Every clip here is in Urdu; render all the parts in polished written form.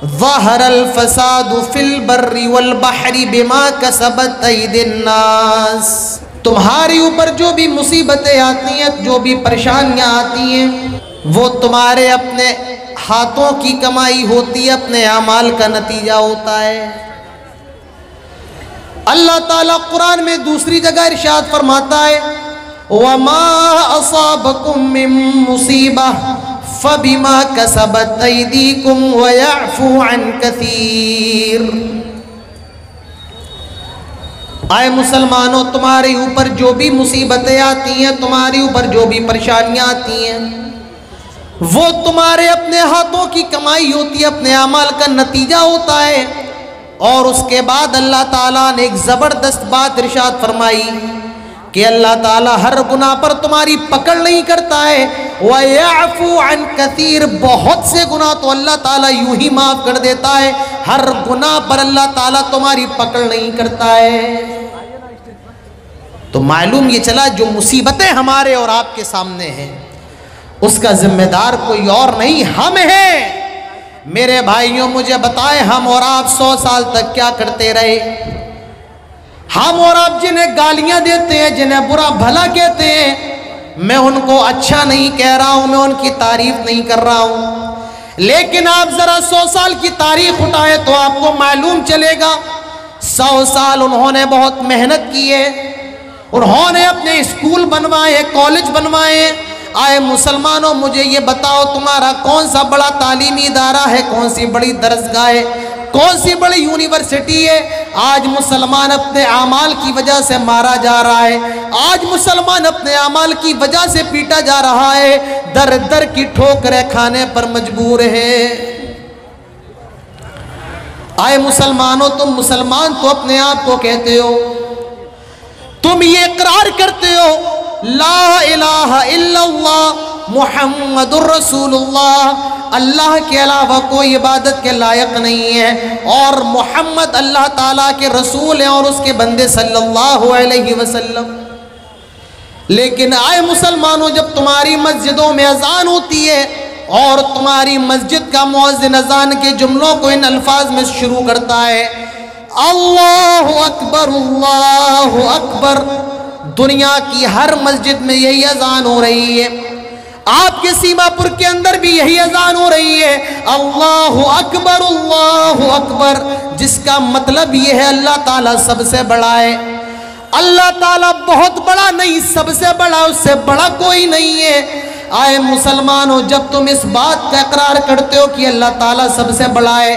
ظہر الفساد فی البر والبحر بما کسبت ایدی الناس، تمہارے اوپر جو بھی مصیبتیں آتی ہیں، جو بھی پریشانیاں آتی ہیں، وہ تمہارے اپنے ہاتھوں کی کمائی ہوتی ہے، اپنے اعمال کا نتیجہ ہوتا ہے۔ اللہ تعالیٰ قرآن میں دوسری جگہ ارشاد فرماتا ہے وَمَا أَصَابَكُم مِّن مُّصِيبَةٍ فَبِمَا كَسَبَتْ أَيْدِيكُمْ وَيَعْفُو عَن كَثِيرٍ۔ آئے مسلمانوں، تمہارے اوپر جو بھی مصیبتیں آتی ہیں، تمہارے اوپر جو بھی پریشانیاں آتی ہیں، وہ تمہارے اپنے ہاتھوں کی کمائی ہوتی ہے، اپنے اعمال کا نتیجہ ہوتا ہے۔ اور اس کے بعد اللہ تعالیٰ نے ایک زبردست بات ارشاد فرمائی کہ اللہ تعالیٰ ہر گناہ پر تمہاری پکڑ نہیں کرتا ہے، وَيَعْفُو عَن كَثِيرٍ، بہت سے گناہ تو اللہ تعالیٰ یوں ہی معاف کر دیتا ہے، ہر گناہ پر اللہ تعالیٰ تمہاری پکڑ نہیں کرتا ہے۔ تو معلوم یہ چلا جو مصیبتیں ہمارے اور آپ کے سامنے ہیں، اس کا ذمہ دار کوئی اور نہیں، ہم ہیں۔ میرے بھائیوں، مجھے بتائیں، ہم اور آپ 100 سال تک کیا کرتے رہے؟ ہم اور آپ جنہیں گالیاں دیتے ہیں، جنہیں برا بھلا کہتے ہیں، میں ان کو اچھا نہیں کہہ رہا ہوں، میں ان کی تعریف نہیں کر رہا ہوں، لیکن آپ ذرا 100 سال کی تاریخ اٹھائیں تو آپ کو معلوم چلے گا 100 سال انہوں نے بہت محنت کی ہے، انہوں نے اپنے اسکول بنوائے، کالج بنوائے۔ آئے مسلمانوں، مجھے یہ بتاؤ، تمہارا کون سا بڑا تعلیمی ادارہ ہے، کون سی بڑی درسگاہ ہے، کون سی بڑی یونیورسٹی ہے؟ آج مسلمان اپنے اعمال کی وجہ سے مارا جا رہا ہے، آج مسلمان اپنے اعمال کی وجہ سے پیٹا جا رہا ہے، در در کی ٹھوکریں کھانے پر مجبور ہے۔ آئے مسلمانوں، تم مسلمان تو اپنے آپ کو کہتے ہو، تم یہ اقرار کرتے ہو لا الہ الا اللہ محمد الرسول اللہ، اللہ کے علاوہ کوئی عبادت کے لائق نہیں ہے، اور محمد اللہ تعالیٰ کے رسول ہیں اور اس کے بندے صلی اللہ علیہ وسلم۔ لیکن آئے مسلمانوں، جب تمہاری مسجدوں میں اذان ہوتی ہے اور تمہاری مسجد کا مؤذن اذان کے جملوں کو ان الفاظ میں شروع کرتا ہے اللہ اکبر اللہ اکبر، دنیا کی ہر مسجد میں یہی اذان ہو رہی ہے، آپ کے سیما پور کے اندر بھی یہی اذان ہو رہی ہے اللہ اکبر، جس کا مطلب یہ ہے اللہ تعالیٰ سب سے بڑا ہے، اللہ تعالیٰ بہت بڑا نہیں، سب سے بڑا، اس سے بڑا کوئی نہیں ہے۔ آئے مسلمانوں، جب تم اس بات کا اقرار کرتے ہو کہ اللہ تعالیٰ سب سے بڑا ہے،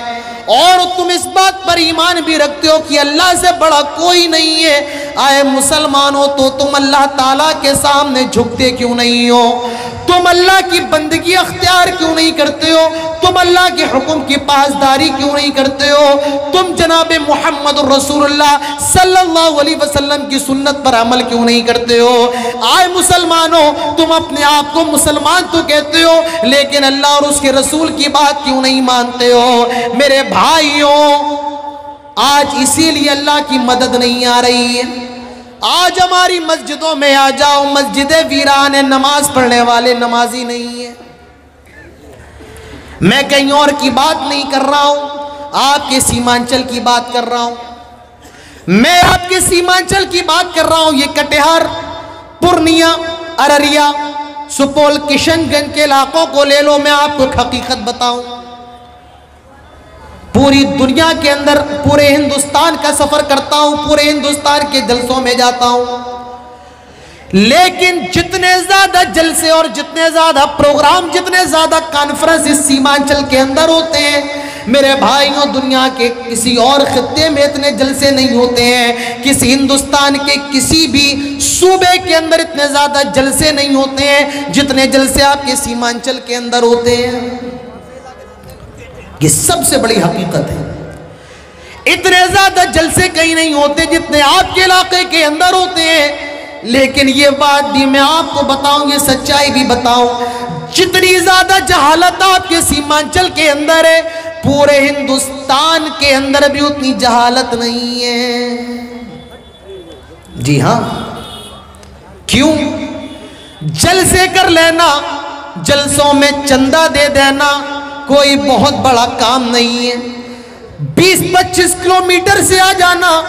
اور تم اس بات پر ایمان بھی رکھتے ہو کہ اللہ سے بڑا کوئی نہیں ہے، آئے مسلمانوں، تو تم اللہ تعالیٰ کے سامنے جھکتے کیوں نہیں ہو؟ تم اللہ کی بندگی اختیار کیوں نہیں کرتے ہو؟ تم اللہ کے حکم کی پاسداری کیوں نہیں کرتے ہو؟ تم جناب محمد الرسول اللہ صلی اللہ علیہ وسلم کی سنت پر عمل کیوں نہیں کرتے ہو؟ آئے مسلمانوں، تم اپنے آپ کو مسلمان تو کہتے ہو، لیکن اللہ اور اس کے رسول کی بات کیوں نہیں مانتے ہو؟ میرے بھائیوں، آج اسی لیے اللہ کی مدد نہیں آ رہی ہے۔ آج ہماری مسجدوں میں آ جاؤ، مسجدیں ویران ہیں، نماز پڑھنے والے نمازی نہیں ہیں۔ میں کہیں اور کی بات نہیں کر رہا ہوں، آپ کے سیمانچل کی بات کر رہا ہوں، میں آپ کے سیمانچل کی بات کر رہا ہوں۔ یہ کٹیہار، پورنیہ، ارریہ، سپول، کشن گنج کے علاقوں کو لے لو، میں آپ کو حقیقت بتاؤں، پوری دنیا کے اندر پورے ہندوستان کا سفر کرتا ہوں، پورے ہندوستان کے جلسوں میں جاتا ہوں، لیکن جتنے زیادہ جلسے اور جتنے زیادہ پروگرام، جتنے زیادہ کانفرنس اس سیمانچل کے اندر ہوتے ہیں، میرے بھائیوں، دنیا کے کسی اور خطے میں اتنے جلسے نہیں ہوتے ہیں، کسی ہندوستان کے کسی بھی صوبے کے اندر اتنے زیادہ جلسے نہیں ہوتے ہیں جتنے جلسے آپ کے سیمانچل کے اندر ہوتے ہیں۔ یہ سب سے بڑی حقیقت ہے، اتنے زیادہ جلسے کہیں نہیں ہوتے جتنے آپ کے علاقے کے اندر ہوتے ہیں، لیکن یہ بات بھی میں آپ کو بتاؤں، یہ سچائی بھی بتاؤں، جتنی زیادہ جہالت آپ کے سیمانچل کے اندر ہے، پورے ہندوستان کے اندر بھی اتنی جہالت نہیں ہے۔ جی ہاں، کیوں؟ جلسے کر لینا، جلسوں میں چندہ دے دینا، کوئی بہت بڑا کام نہیں ہے. 20-25 کلومیٹر سے آ جانا,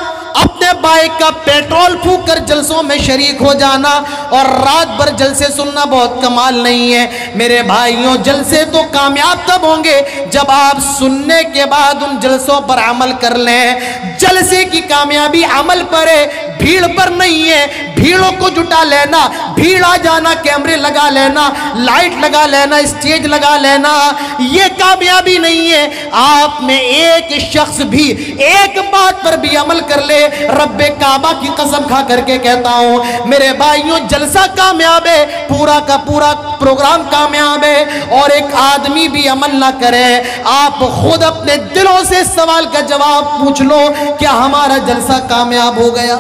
اپنے بائک کا پیٹرول پھونک کر جلسوں میں شریک ہو جانا اور رات بھر جلسے سننا بہت کمال نہیں ہے. میرے بھائیوں, جلسے تو کامیاب تب ہوں گے جب آپ سننے کے بعد ان جلسوں پر عمل کر لیں. جلسے کی کامیابی عمل پر ہے, بھیڑ پر نہیں ہے. بھیڑوں کو جٹا لینا, بھیڑ آ جانا, کیمرے لگا لینا, لائٹ لگا لینا, اسٹیج لگا لینا, یہ کامیابی نہیں ہے. آپ میں ایک شخص بھی ایک بات پر بھی عمل کر لے, رب کعبہ کی قسم کھا کر کے کہتا ہوں میرے بھائیوں, جلسہ کامیاب ہے, پورا کا پورا پروگرام کامیاب ہے. اور ایک آدمی بھی عمل نہ کرے, آپ خود اپنے دلوں سے اس سوال کا جواب پوچھ لو, کیا ہمارا جلسہ کامیاب ہو گیا؟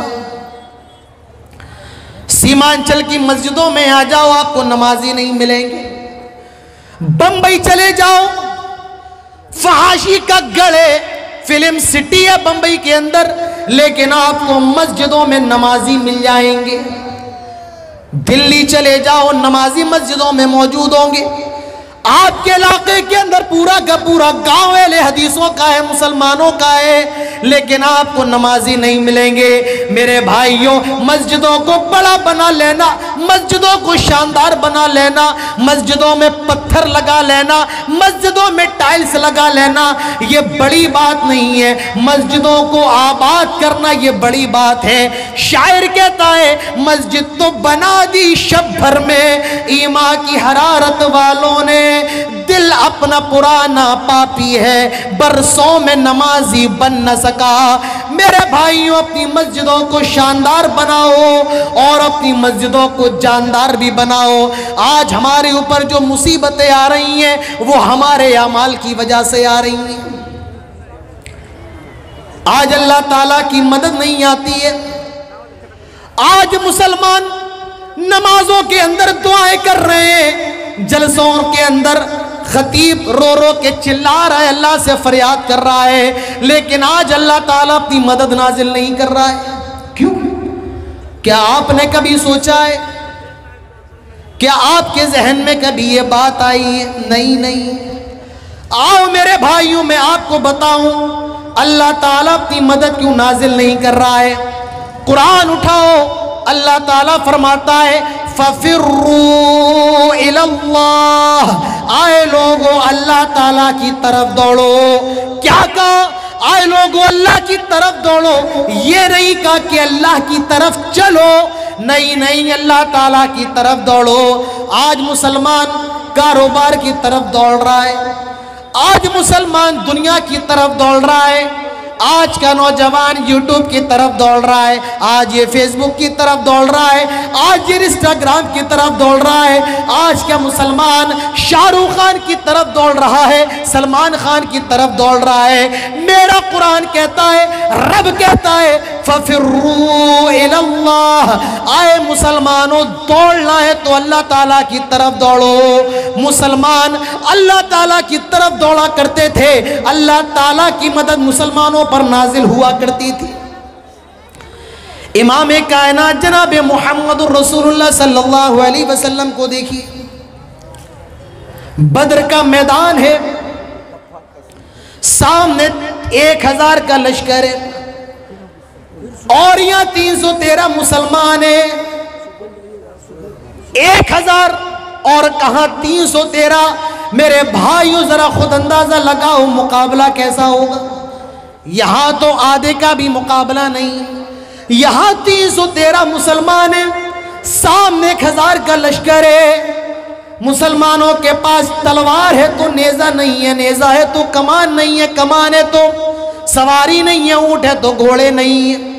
سیمانچل کی مسجدوں میں آ جاؤ, آپ کو نمازی نہیں ملیں گے. بمبئی چلے جاؤ, فحاشی کا گڑھ ہے, فلم سٹی ہے بمبئی کے اندر, لیکن آپ کو مسجدوں میں نمازی مل جائیں گے. دلی چلے جاؤ, نمازی مسجدوں میں موجود ہوں گے. آپ کے علاقے کے اندر پورا کا پورا گاؤں اہل حدیثوں کا ہے, مسلمانوں کا ہے, لیکن آپ کو نمازی نہیں ملیں گے. میرے بھائیوں, مسجدوں کو بڑا بنا لینا, مسجدوں کو شاندار بنا لینا, مسجدوں میں پتھر لگا لینا, مسجدوں میں ٹائلز لگا لینا, یہ بڑی بات نہیں ہے. مسجدوں کو آباد کرنا یہ بڑی بات ہے. شاعر کہتا ہے مسجد تو بنا دی شب بھر میں, ایمان کی حرارت والوں نے دل اپنا پرانا پاپی ہے, برسوں میں نمازی بن نہ سکا. میرے بھائیوں, اپنی مسجدوں کو شاندار بناؤ اور اپنی مسجدوں کو جاندار بھی بناؤ. آج ہمارے اوپر جو مصیبتیں آ رہی ہیں وہ ہمارے اعمال کی وجہ سے آ رہی ہیں. آج اللہ تعالیٰ کی مدد نہیں آتی ہے. آج مسلمان نمازوں کے اندر دعائیں کر رہے ہیں, جلسوں کے اندر خطیب رو رو کے چلا رہا ہے, اللہ سے فریاد کر رہا ہے, لیکن آج اللہ تعالیٰ اپنی مدد نازل نہیں کر رہا ہے. کیوں؟ کیا آپ نے کبھی سوچا ہے؟ کیا آپ کے ذہن میں کبھی یہ بات آئی ہے؟ نہیں. آؤ میرے بھائیوں, میں آپ کو بتاؤں اللہ تعالیٰ اپنی مدد کیوں نازل نہیں کر رہا ہے. قرآن اٹھاؤ, اللہ تعالیٰ فرماتا ہے فَفِرُّوا إِلَى اللَّهِ, آئے لوگو اللہ تعالیٰ کی طرف دوڑو. کیا کہا؟ آئے لوگو اللہ کی طرف دوڑو. یہ نہیں کہا کہ اللہ کی طرف چلو, نہیں, اللہ تعالیٰ کی طرف دوڑو. آج مسلمان کاروبار کی طرف دوڑ رہا ہے, آج مسلمان دنیا کی طرف دوڑ رہا ہے, آج کا نوجوان یوٹیوب کی طرف دوڑ رہا ہے, آج یہ فیس بک کی طرف دوڑ رہا ہے, آج یہ انسٹاگرام کی طرف دوڑ رہا ہے. آج کا مسلمان شاہ رخ خان کی طرف دوڑ رہا ہے, سلمان خان کی طرف دوڑ رہا ہے. میرا قرآن کہتا ہے, رب کہتا ہے فَفِرُّوا إِلَى اللَّهِ, آئے مسلمانوں دوڑنا ہے تو اللہ تعالیٰ کی طرف دوڑو. مسلمان اللہ تعالیٰ کی طرف دوڑا کرتے تھے, اللہ تعالیٰ کی مدد مسلمانوں پر نازل ہوا کرتی تھی. امام کائنات جناب محمد الرسول اللہ صلی اللہ علیہ وسلم کو دیکھیے, بدر کا میدان ہے, سامنے 1000 کا لشکر ہے اور یہاں 313 مسلمان ہیں. 1000 اور کہاں 313. میرے بھائیوں ذرا خود اندازہ لگاؤ مقابلہ کیسا ہوگا. یہاں تو آدھے کا بھی مقابلہ نہیں, یہاں 313 مسلمان ہیں, سامنے 1000 کا لشکر ہے. مسلمانوں کے پاس تلوار ہے تو نیزہ نہیں ہے, نیزہ ہے تو کمان نہیں ہے, کمان ہے تو سواری نہیں ہے, اونٹ ہے تو گھوڑے نہیں ہے.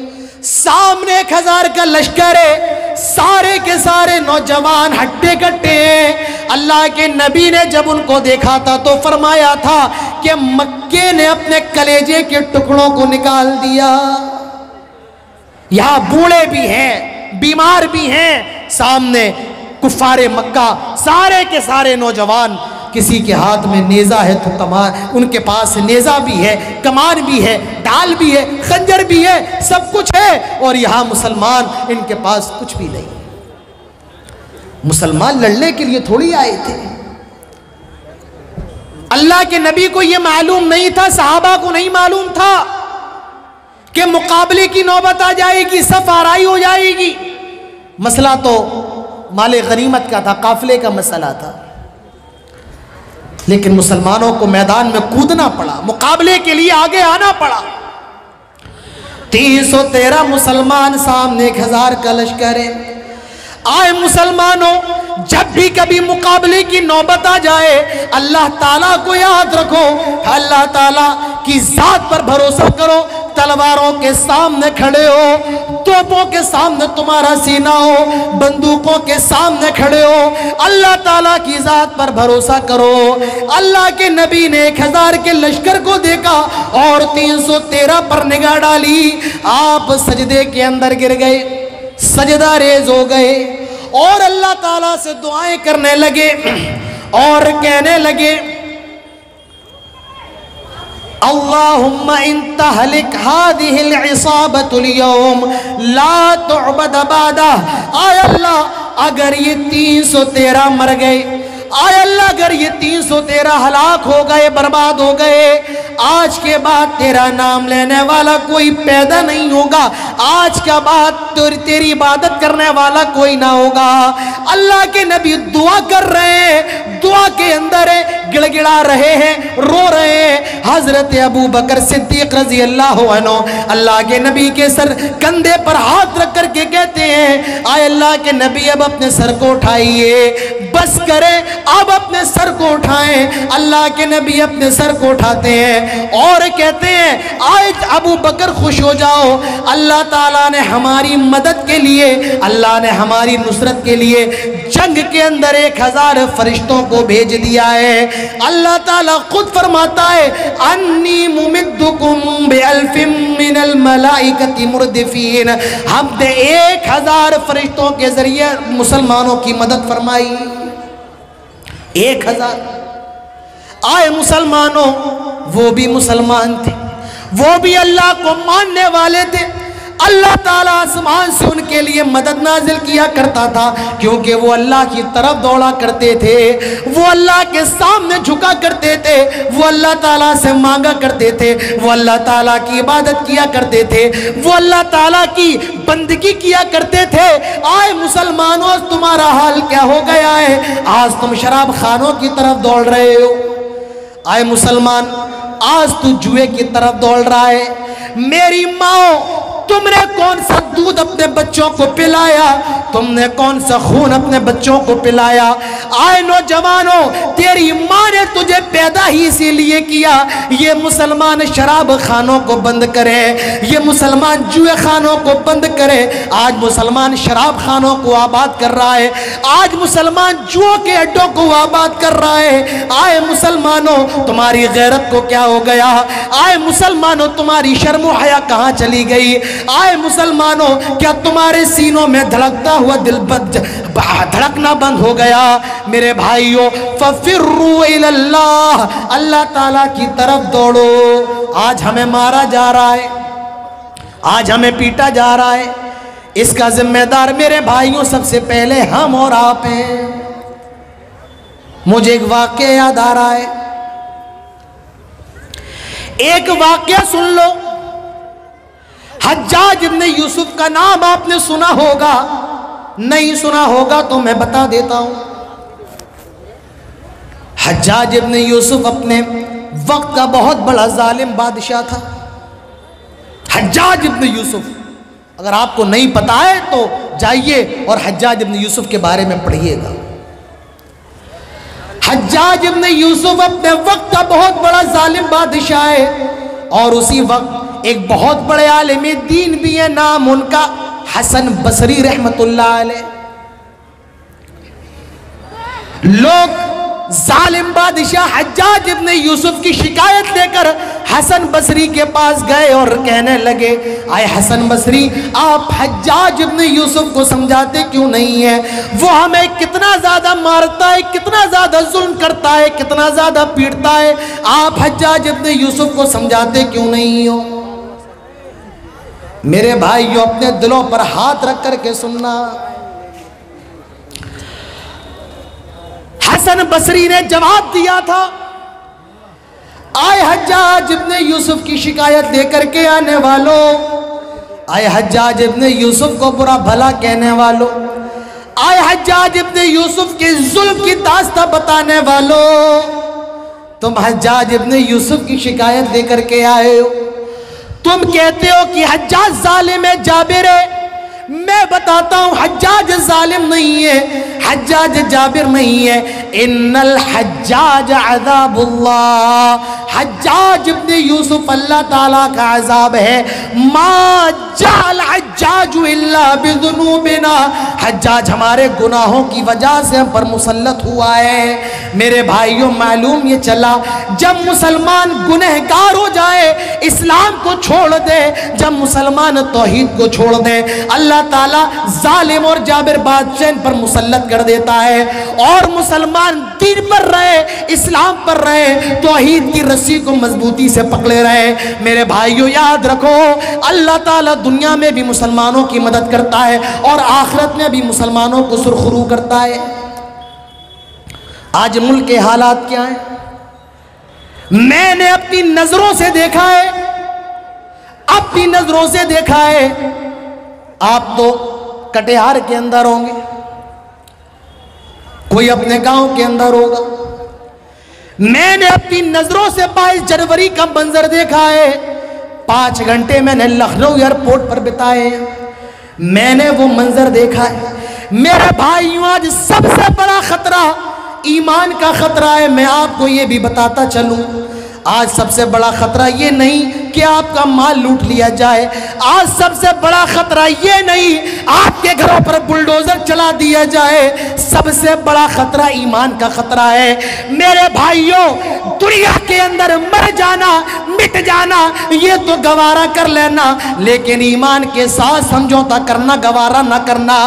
سامنے 1000 کا لشکر ہے, سارے کے سارے نوجوان ہٹے کٹے ہیں. اللہ کے نبی نے جب ان کو دیکھا تھا تو فرمایا تھا کہ مکے نے اپنے کلیجے کے ٹکڑوں کو نکال دیا. یہاں بوڑھے بھی ہیں, بیمار بھی ہیں, سامنے کفار مکہ سارے کے سارے نوجوان, کسی کے ہاتھ میں نیزہ ہے تو کمان, ان کے پاس نیزہ بھی ہے, کمان بھی ہے, ڈال بھی ہے, خنجر بھی ہے, سب کچھ ہے. اور یہاں مسلمان, ان کے پاس کچھ بھی نہیں. مسلمان لڑنے کے لیے تھوڑی آئے تھے. اللہ کے نبی کو یہ معلوم نہیں تھا، صحابہ کو نہیں معلوم تھا کہ مقابلے کی نوبت آ جائے گی، صف آرائی ہو جائے گی۔ مسئلہ تو مال غنیمت کا تھا، قافلے کا مسئلہ تھا، لیکن مسلمانوں کو میدان میں کودنا پڑا، مقابلے کے لیے آگے آنا پڑا۔ 313 مسلمان سامنے 1000 کا لشکر ہے۔ آئے مسلمانوں، جب بھی کبھی مقابلے کی نوبت آ جائے، اللہ تعالیٰ کو یاد رکھو، اللہ تعالیٰ کی ذات پر بھروسہ کرو۔ تلواروں کے سامنے کھڑے ہو، توپوں کے سامنے تمہارا سینہ ہو، بندوقوں کے سامنے کھڑے ہو، اللہ تعالیٰ کی ذات پر بھروسہ کرو۔ اللہ کے نبی نے 1000 کے لشکر کو دیکھا اور 313 پر نگاہ ڈالی، آپ سجدے کے اندر گر گئے، سجدہ ریز ہو گئے اور اللہ تعالیٰ سے دعائیں کرنے لگے اور کہنے لگے، اللہم ان تہلک هذه العصابۃ اليوم لا تعبد بعدہ۔ آئے اللہ اگر یہ 313 مر گئے، آئے اللہ اگر یہ 313 ہلاک ہو گئے، برباد ہو گئے، آج کے بعد تیرا نام لینے والا کوئی پیدا نہیں ہوگا، آج کے بعد تیری عبادت کرنے والا کوئی نہ ہوگا۔ اللہ کے نبی دعا کر رہے ہیں، دعا کے اندر گڑ گڑا رہے ہیں، رو رہے ہیں۔ حضرت ابو بکر صدیق رضی اللہ عنہ اللہ کے نبی کے سر کندھے پر ہاتھ رکھ کر کے کہتے ہیں، آئے اللہ کے نبی اب اپنے سر کو اٹھائیے، بس کریں، اب اپنے سر کو اٹھائیں۔ اللہ کے نبی اپنے سر کو اٹھاتے ہیں اور کہتے ہیں، آئے ابو بکر خوش ہو جاؤ، اللہ تعالیٰ نے ہماری مدد کے لیے، اللہ نے ہماری نصرت کے لیے جنگ کے اندر 1000 فرشتوں کو بھیج دیا ہے۔ اللہ تعالیٰ خود فرماتا ہے، انی ممدکم بِأَلْفٍ مِّنَ الْمَلَائِكَةِ مُرْدِفِينَ، ہم نے 1000 فرشتوں کے ذریعے مسلمانوں کی مدد فرمائی۔ 1000 آئے مسلمانوں، وہ بھی مسلمان تھے، وہ بھی اللہ کو ماننے والے تھے۔ اللہ تعالیٰ آسمان سے ان کے لیے مدد نازل کیا کرتا تھا، کیونکہ وہ اللہ کی طرف دوڑا کرتے تھے، وہ اللہ کے سامنے جھکا کرتے تھے، وہ اللہ تعالیٰ سے مانگا کرتے تھے، وہ اللہ تعالیٰ کی عبادت کیا کرتے تھے، وہ اللہ تعالیٰ کی بندگی کیا کرتے تھے۔ آئے مسلمانوں، آج تمہارا حال کیا ہو گیا ہے؟ آج تم شراب خانوں کی طرف دوڑ رہے ہو۔ آئے مسلمان، آج تو جوئے کی طرف دوڑ رہا ہے۔ میری ماں، تم نے کون سا دودھ اپنے بچوں کو پلایا؟ تم نے کون سا خون اپنے بچوں کو پلایا؟ آئے نوجوانوں، تیری ماں نے تجھے پیدا ہی اسی لیے کیا۔ یہ مسلمان شراب خانوں کو بند کرے، یہ مسلمان جوئے خانوں کو بند کرے۔ آج مسلمان شراب خانوں کو آباد کر رہا ہے، آج مسلمان جوؤں کے اڈوں کو آباد کر رہا ہے۔ آئے مسلمانوں، تمہاری غیرت کو کیا ہو گیا؟ آئے مسلمانوں، تمہاری شرم و حیا کہاں چلی گئی؟ آئے مسلمانوں، کیا تمہارے سینوں میں دھڑکتا ہوا دل دھڑکنا بند ہو گیا؟ میرے بھائیوں، فَفِرُّوا إِلَى اللَّهِ، اللہ تعالیٰ کی طرف دوڑو۔ آج ہمیں مارا جا رہا ہے، آج ہمیں پیٹا جا رہا ہے، اس کا ذمہ دار میرے بھائیوں سب سے پہلے ہم اور آپ ہیں۔ مجھے ایک واقعہ یاد آ رہا ہے، ایک واقعہ سن لو۔ حجاج ابن یوسف کا نام آپ نے سنا ہوگا، نہیں سنا ہوگا تو میں بتا دیتا ہوں۔ حجاج ابن یوسف اپنے وقت کا بہت بڑا ظالم بادشاہ تھا۔ حجاج ابن یوسف، اگر آپ کو نہیں پتا ہے تو جائیے اور حجاج ابن یوسف کے بارے میں پڑھیے گا۔ حجاج ابن یوسف اپنے وقت کا بہت بڑا ظالم بادشاہ ہے، اور اسی وقت ایک بہت بڑے عالم دین بھی ہے، نام ان کا حسن بصری رحمت اللہ علیہ۔ لوگ ظالم بادشاہ حجاج ابن یوسف کی شکایت لے کر حسن بصری کے پاس گئے اور کہنے لگے، آئے حسن بصری، آپ حجاج ابن یوسف کو سمجھاتے کیوں نہیں ہیں؟ وہ ہمیں کتنا زیادہ مارتا ہے، کتنا زیادہ ظلم کرتا ہے، کتنا زیادہ پیٹتا ہے، آپ حجاج ابن یوسف کو سمجھاتے کیوں نہیں ہو؟ میرے بھائیو، اپنے دلوں پر ہاتھ رکھ کر کے سننا۔ حسن بصری نے جواب دیا تھا، آئے حجاج ابن یوسف کی شکایت لے کر کے آنے والوں، آئے حجاج ابن یوسف کو برا بھلا کہنے والوں، آئے حجاج ابن یوسف کے ظلم کی داستہ بتانے والوں، تم حجاج ابن یوسف کی شکایت لے کر کے آئے ہو، تم کہتے ہو کہ حجاج ظالم ہے، جابر ہے۔ میں بتاتا ہوں حجاج ظالم نہیں ہے، حجاج جابر نہیں ہے، ان الحجاج عذاب اللہ، حجاج ابن یوسف اللہ تعالیٰ کا عذاب ہے۔ ما جعل حجاج الا بذنوبنا، حجاج ہمارے گناہوں کی وجہ سے ہم پر مسلط ہوا ہے۔ میرے بھائیوں معلوم یہ چلا جب مسلمان گنہگار ہو جائے اسلام کو چھوڑ دے، جب مسلمان توحید کو چھوڑ دے، اللہ تعالیٰ ظالم اور جابر بادشاہ پر مسلط کر دیتا ہے، اور مسلمان دین پر رہے، اسلام پر رہے، توحید کی رسی کو مضبوطی سے پکڑے رہے۔ میرے بھائیوں یاد رکھو اللہ تعالیٰ دنیا میں بھی مسلمانوں کی مدد کرتا ہے اور آخرت میں بھی مسلمانوں کو سرخرو کرتا ہے۔ آج ملک کے حالات کیا ہیں؟ میں نے اپنی نظروں سے دیکھا ہے، اپنی نظروں سے دیکھا ہے۔ آپ تو کٹیہار کے اندر ہوں گے، کوئی اپنے گاؤں کے اندر ہوگا۔ میں نے اپنی نظروں سے 22 جنوری کا منظر دیکھا ہے، 5 گھنٹے میں نے لکھنؤ ایئرپورٹ پر بتائے ہیں، میں نے وہ منظر دیکھا ہے۔ میرے بھائیوں آج سب سے بڑا خطرہ ایمان کا خطرہ ہے۔ میں آپ کو یہ بھی بتاتا چلوں، آج سب سے بڑا خطرہ یہ نہیں کہ آپ کا مال لوٹ لیا جائے، آج سب سے بڑا خطرہ یہ نہیں آپ کے گھروں پر بلڈوزر چلا دیا جائے، سب سے بڑا خطرہ ایمان کا خطرہ ہے۔ میرے بھائیوں دنیا کے اندر مر جانا، مٹ جانا یہ تو گوارا کر لینا، لیکن ایمان کے ساتھ سمجھوتا کرنا گوارا نہ کرنا،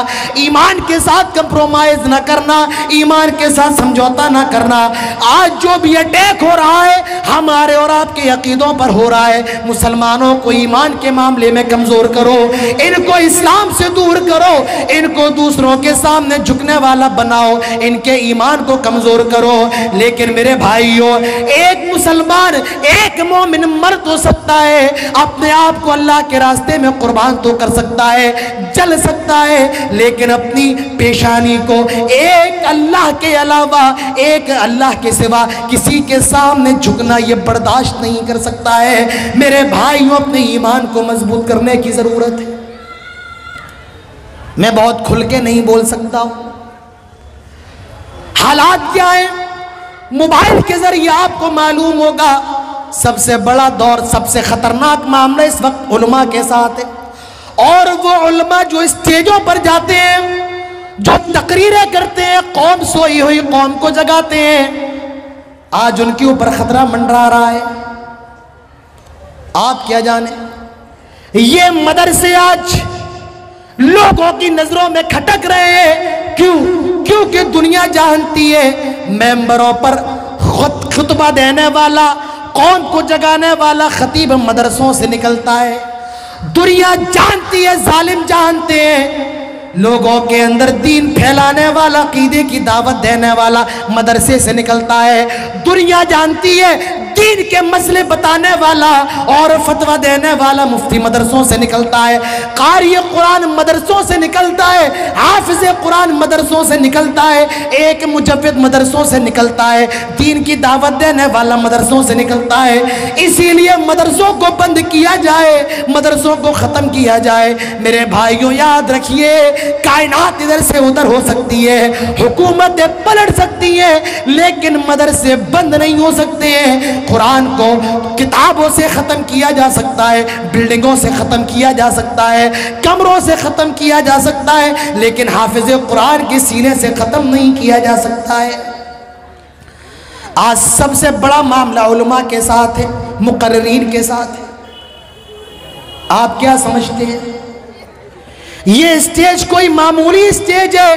ایمان کے ساتھ کمپرومائز نہ کرنا، ایمان کے ساتھ سمجھوتا نہ کرنا۔ آج جو بھی اٹیک ہو رہا ہے ہمارے اور آپ کے عقیدوں پر ہو رہا ہے، مسلمانوں کو ایمان کے معاملے میں کمزور کرو، ان کو اسلام سے دور کرو، ان کو دوسروں کے سامنے جھکنے والا بناؤ، ان کے ایمان کو کمزور کرو۔ لیکن میرے بھائیوں ایک مسلمان، ایک مومن مر تو سکتا ہے، اپنے آپ کو اللہ کے راستے میں قربان تو کر سکتا ہے، جل سکتا ہے، لیکن اپنی پیشانی کو ایک اللہ کے علاوہ، ایک اللہ کے سوا کسی کے سامنے جھکنا یہ برداشت نہیں کر سکتا ہے۔ میرے بھائیوں اپنے ایمان کو مضبوط کرنے کی ضرورت ہے۔ میں بہت کھل کے نہیں بول سکتا ہوں۔ حالات کیا ہیں؟ موبائل کے ذریعے آپ کو معلوم ہوگا سب سے بڑا دور، سب سے خطرناک معاملہ اس وقت علماء کے ساتھ ہے، اور وہ علماء جو اسٹیجوں پر جاتے ہیں، جو تقریریں کرتے ہیں، قوم سوئی ہوئی قوم کو جگاتے ہیں، آج ان کے اوپر خطرہ منڈرا رہا ہے۔ آپ کیا جانے یہ مدرسے آج لوگوں کی نظروں میں کھٹک رہے ہیں، کیونکہ دنیا جانتی ہے ممبروں پر خطبہ دینے والا، قوم کو جگانے والا خطیب مدرسوں سے نکلتا ہے۔ دنیا جانتی ہے، ظالم جانتے ہیں لوگوں کے اندر دین پھیلانے والا، عقیدے کی دعوت دینے والا مدرسے سے نکلتا ہے۔ دنیا جانتی ہے دین کے مسئلے بتانے والا اور فتویٰ دینے والا مفتی مدرسوں سے نکلتا ہے، قاری قرآن مدرسوں سے نکلتا ہے، حافظ قرآن مدرسوں سے نکلتا ہے، ایک مجوید مدرسوں سے نکلتا ہے، دین کی دعوت دینے والا مدرسوں سے نکلتا ہے۔ اسی لیے مدرسوں کو بند کیا جائے، مدرسوں کو ختم کیا جائے۔ میرے بھائیوں یاد رکھیے کائنات ادھر سے ادھر ہو سکتی ہے، حکومتیں پلٹ سکتی ہیں، لیکن مدرسے بند نہیں ہو سکتے ہیں۔ قرآن کو کتابوں سے ختم کیا جا سکتا ہے، بلڈنگوں سے ختم کیا جا سکتا ہے، کمروں سے ختم کیا جا سکتا ہے، لیکن حافظ قرآن کے سینے سے ختم نہیں کیا جا سکتا ہے۔ آج سب سے بڑا معاملہ علماء کے ساتھ ہے، مقررین کے ساتھ ہے۔ آپ کیا سمجھتے ہیں یہ اسٹیج کوئی معمولی اسٹیج ہے؟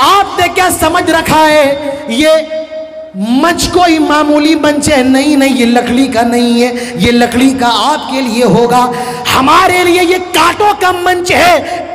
آپ نے کیا سمجھ رکھا ہے یہ منچ کوئی معمولی منچ ہے؟ نہیں نہیں، یہ لکڑی کا نہیں ہے، یہ لکڑی کا آپ کے لیے ہوگا، ہمارے لیے یہ کانٹوں کا منچ ہے،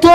2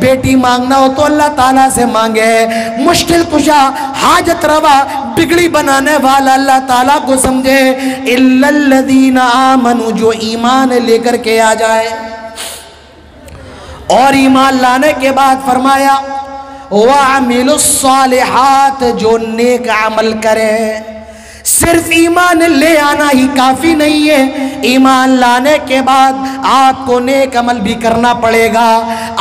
بیٹی مانگنا ہو تو اللہ تعالیٰ سے مانگے، مشکل کشا، حاجت روا، بگڑی بنانے والا اللہ تعالیٰ کو سمجھے۔ اِلَّا الَّذِينَ آمَنُوا، جو ایمان لے کر کے آ جائے۔ اور ایمان لانے کے بعد فرمایا وَعَمِلُوا الصَّالِحَاتِ، جو نیک عمل کرے۔ صرف ایمان لے آنا ہی کافی نہیں ہے، ایمان لانے کے بعد آپ کو نیک عمل بھی کرنا پڑے گا۔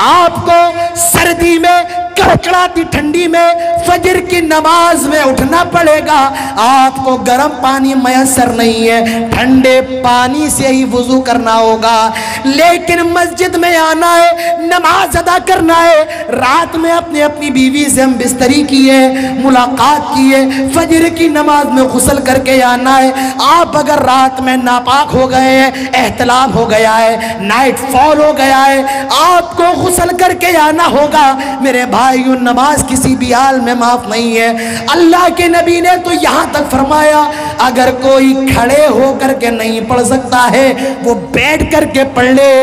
آپ کو سردی میں، کڑکڑاتی ٹھنڈی میں فجر کی نماز میں اٹھنا پڑے گا۔ آپ کو گرم پانی میسر نہیں ہے، ٹھنڈے پانی سے ہی وضو کرنا ہوگا، لیکن مسجد میں آنا ہے، نماز ادا کرنا ہے۔ رات میں اپنی بیوی سے ہم بستری کیے، ملاقات کیے، فجر کی نماز میں غسل کر کے آنا ہے۔ آپ اگر رات میں ناپاک ہو گئے ہیں، احتلام ہو گیا ہے، نائٹ فال ہو گیا ہے، آپ کو غسل کر کے آنا ہوگا۔ میرے بھائیو، نماز کسی بھی حال میں معاف نہیں ہے۔ اللہ کے نبی نے تو یہاں تک فرمایا اگر کوئی کھڑے ہو کر کے نہیں پڑھ سکتا ہے وہ بیٹھ کر کے پڑھ لے،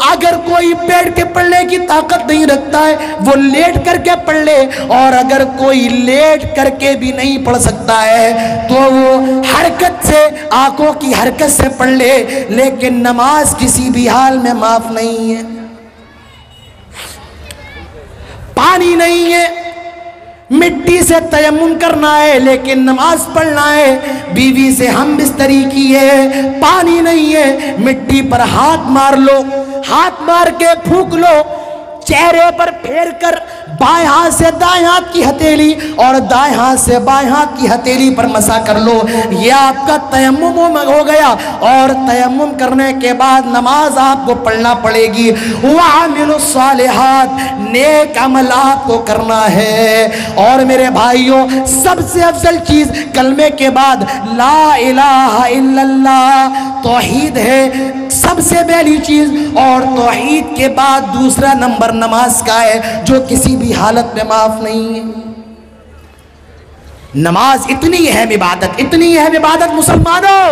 اگر کوئی بیٹھ کے پڑھنے کی طاقت نہیں رکھتا ہے وہ لیٹ کر کے پڑھ لے، اور اگر کوئی لیٹ کر کے بھی نہیں پڑھ سکتا ہے تو وہ حرکت سے، آنکھوں کی حرکت سے پڑھ لے، لیکن نماز کسی بھی حال میں معاف نہیں ہے۔ پانی نہیں ہے، مٹی سے تیمم کرنا ہے لیکن نماز پڑھنا ہے۔ بیوی سے ہم بستری کی ہے، پانی نہیں ہے، مٹی پر ہاتھ مار لو، ہاتھ مار کے پھونک لو، چہرے پر پھیر کر بائیں ہاتھ سے دائیں ہاتھ کی ہتھیلی اور دائیں ہاتھ سے بائیں ہاتھ کی ہتھیلی پر مسا کر لو، یہ آپ کا تیمم ہو گیا۔ اور تیمم کرنے کے بعد نماز آپ کو پڑھنا پڑے گی۔ وَعَمِلُوا الصَّالِحَاتِ، نیک عمل آپ کو کرنا ہے۔ اور میرے بھائیوں، سب سے افضل چیز کلمے کے بعد لا الہ الا اللہ، توحید ہے سب سے پہلی چیز، اور توحید کے بعد دوسرا نمبر نماز کا ہے جو کسی بھی حالت میں معاف نہیں ہے۔ نماز اتنی اہم عبادت، اتنی اہم عبادت مسلمانوں،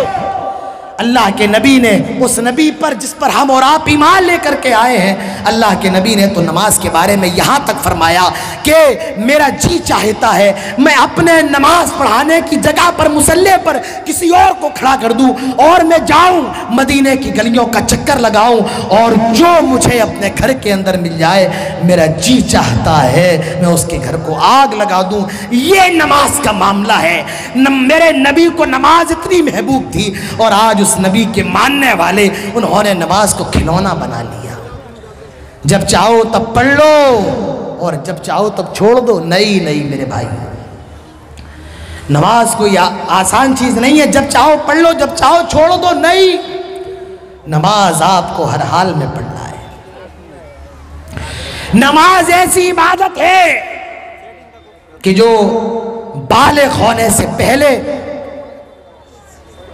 اللہ کے نبی نے اس نبی پر جس پر ہم اور آپ ایمان لے کر کے آئے ہیں، اللہ کے نبی نے تو نماز کے بارے میں یہاں تک فرمایا کہ میرا جی چاہتا ہے میں اپنے نماز پڑھانے کی جگہ پر مصلی پر کسی اور کو کھڑا کر دوں اور میں جاؤں مدینے کی گلیوں کا چکر لگاؤں اور جو مجھے اپنے گھر کے اندر مل جائے میرا جی چاہتا ہے میں اس کے گھر کو آگ لگا دوں۔ یہ نماز کا معاملہ ہے۔ میرے نبی کو نماز اتنی محبوب تھی اور آج اس نبی کے ماننے والے انہوں نے نماز کو کھلونا بنا لیا۔ جب چاہو تب پڑھ لو اور جب چاہو تب چھوڑ دو۔ نہیں میرے بھائی، نماز کوئی آسان چیز نہیں ہے، جب چاہو پڑھ لو جب چاہو چھوڑ دو، نہیں، نماز آپ کو ہر حال میں پڑھنا ہے۔ نماز ایسی عبادت ہے کہ جو بالغ ہونے سے پہلے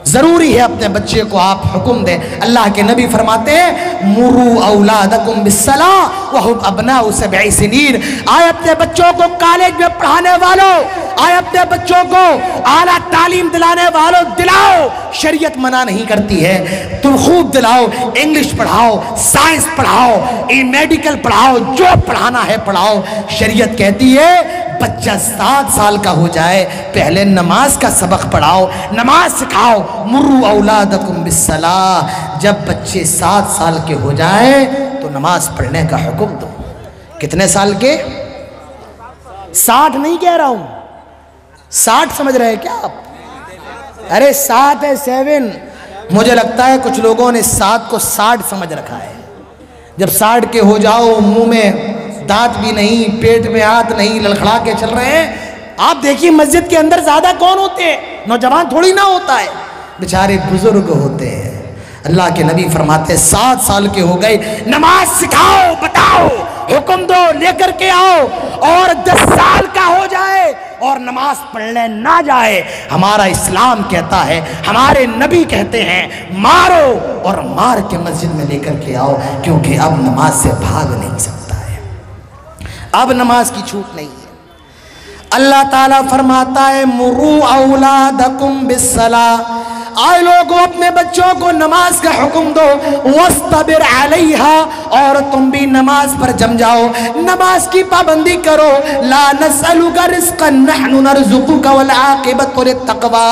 ضروری ہے اپنے بچے کو آپ حکم دیں۔ اللہ کے نبی فرماتے ہیں مروا اولادکم بالصلاۃ وہم ابناء 7 سنین۔ آئے اپنے بچوں کو کالج میں پڑھانے والوں، آئے اپنے بچوں کو اعلیٰ تعلیم دلانے والوں دلاؤ، شریعت منع نہیں کرتی ہے، تم خوب دلاؤ، انگلش پڑھاؤ، سائنس پڑھاؤ، میڈیکل پڑھاؤ، جو پڑھانا ہے پڑھاؤ۔ شریعت کہتی ہے بچہ 7 سال کا ہو جائے پہلے نماز کا سبق پڑھاؤ، نماز سکھاؤ۔ مروا اولادکم بالصلاۃ، جب بچے 7 سال کے ہو جائیں تو نماز پڑھنے کا حکم دو۔ کتنے سال کے؟ 60 نہیں کہہ رہا ہوں، 60 سمجھ رہے ہیں کیا آپ؟ ارے 7 ہے 7۔ مجھے لگتا ہے کچھ لوگوں نے 7 کو 60 سمجھ رکھا ہے۔ جب 60 کے ہو جاؤ، منہ میں دانت بھی نہیں، پیٹ میں ہاتھ نہیں، لڑکھڑا کے چل رہے ہیں۔ آپ دیکھیے مسجد کے اندر زیادہ کون ہوتے ہیں؟ نوجوان تھوڑی نہ ہوتا ہے، بیچارے بزرگ ہوتے ہیں۔ اللہ کے نبی فرماتے ہیں 7 سال کے ہو گئے نماز سکھاؤ، بتاؤ، حکم دو، لے کر کے آؤ۔ اور 10 سال کا ہو جائے اور نماز پڑھنے نہ جائے، ہمارا اسلام کہتا ہے، ہمارے نبی کہتے ہیں مارو اور مار کے مسجد میں لے کر کے آؤ، کیونکہ اب نماز سے بھاگ نہیں سکتا ہے، اب نماز کی چھوٹ نہیں ہے۔ اللہ تعالیٰ فرماتا ہے مروا اولادکم بالصلاۃ، آئے لوگوں اپنے بچوں کو نماز کا حکم دو، واصطبر علیہا، اور تم بھی نماز پر جم جاؤ، نماز کی پابندی کرو۔ لا نسألک رزقا نحن نرزقک والعاقبۃ للتقوی،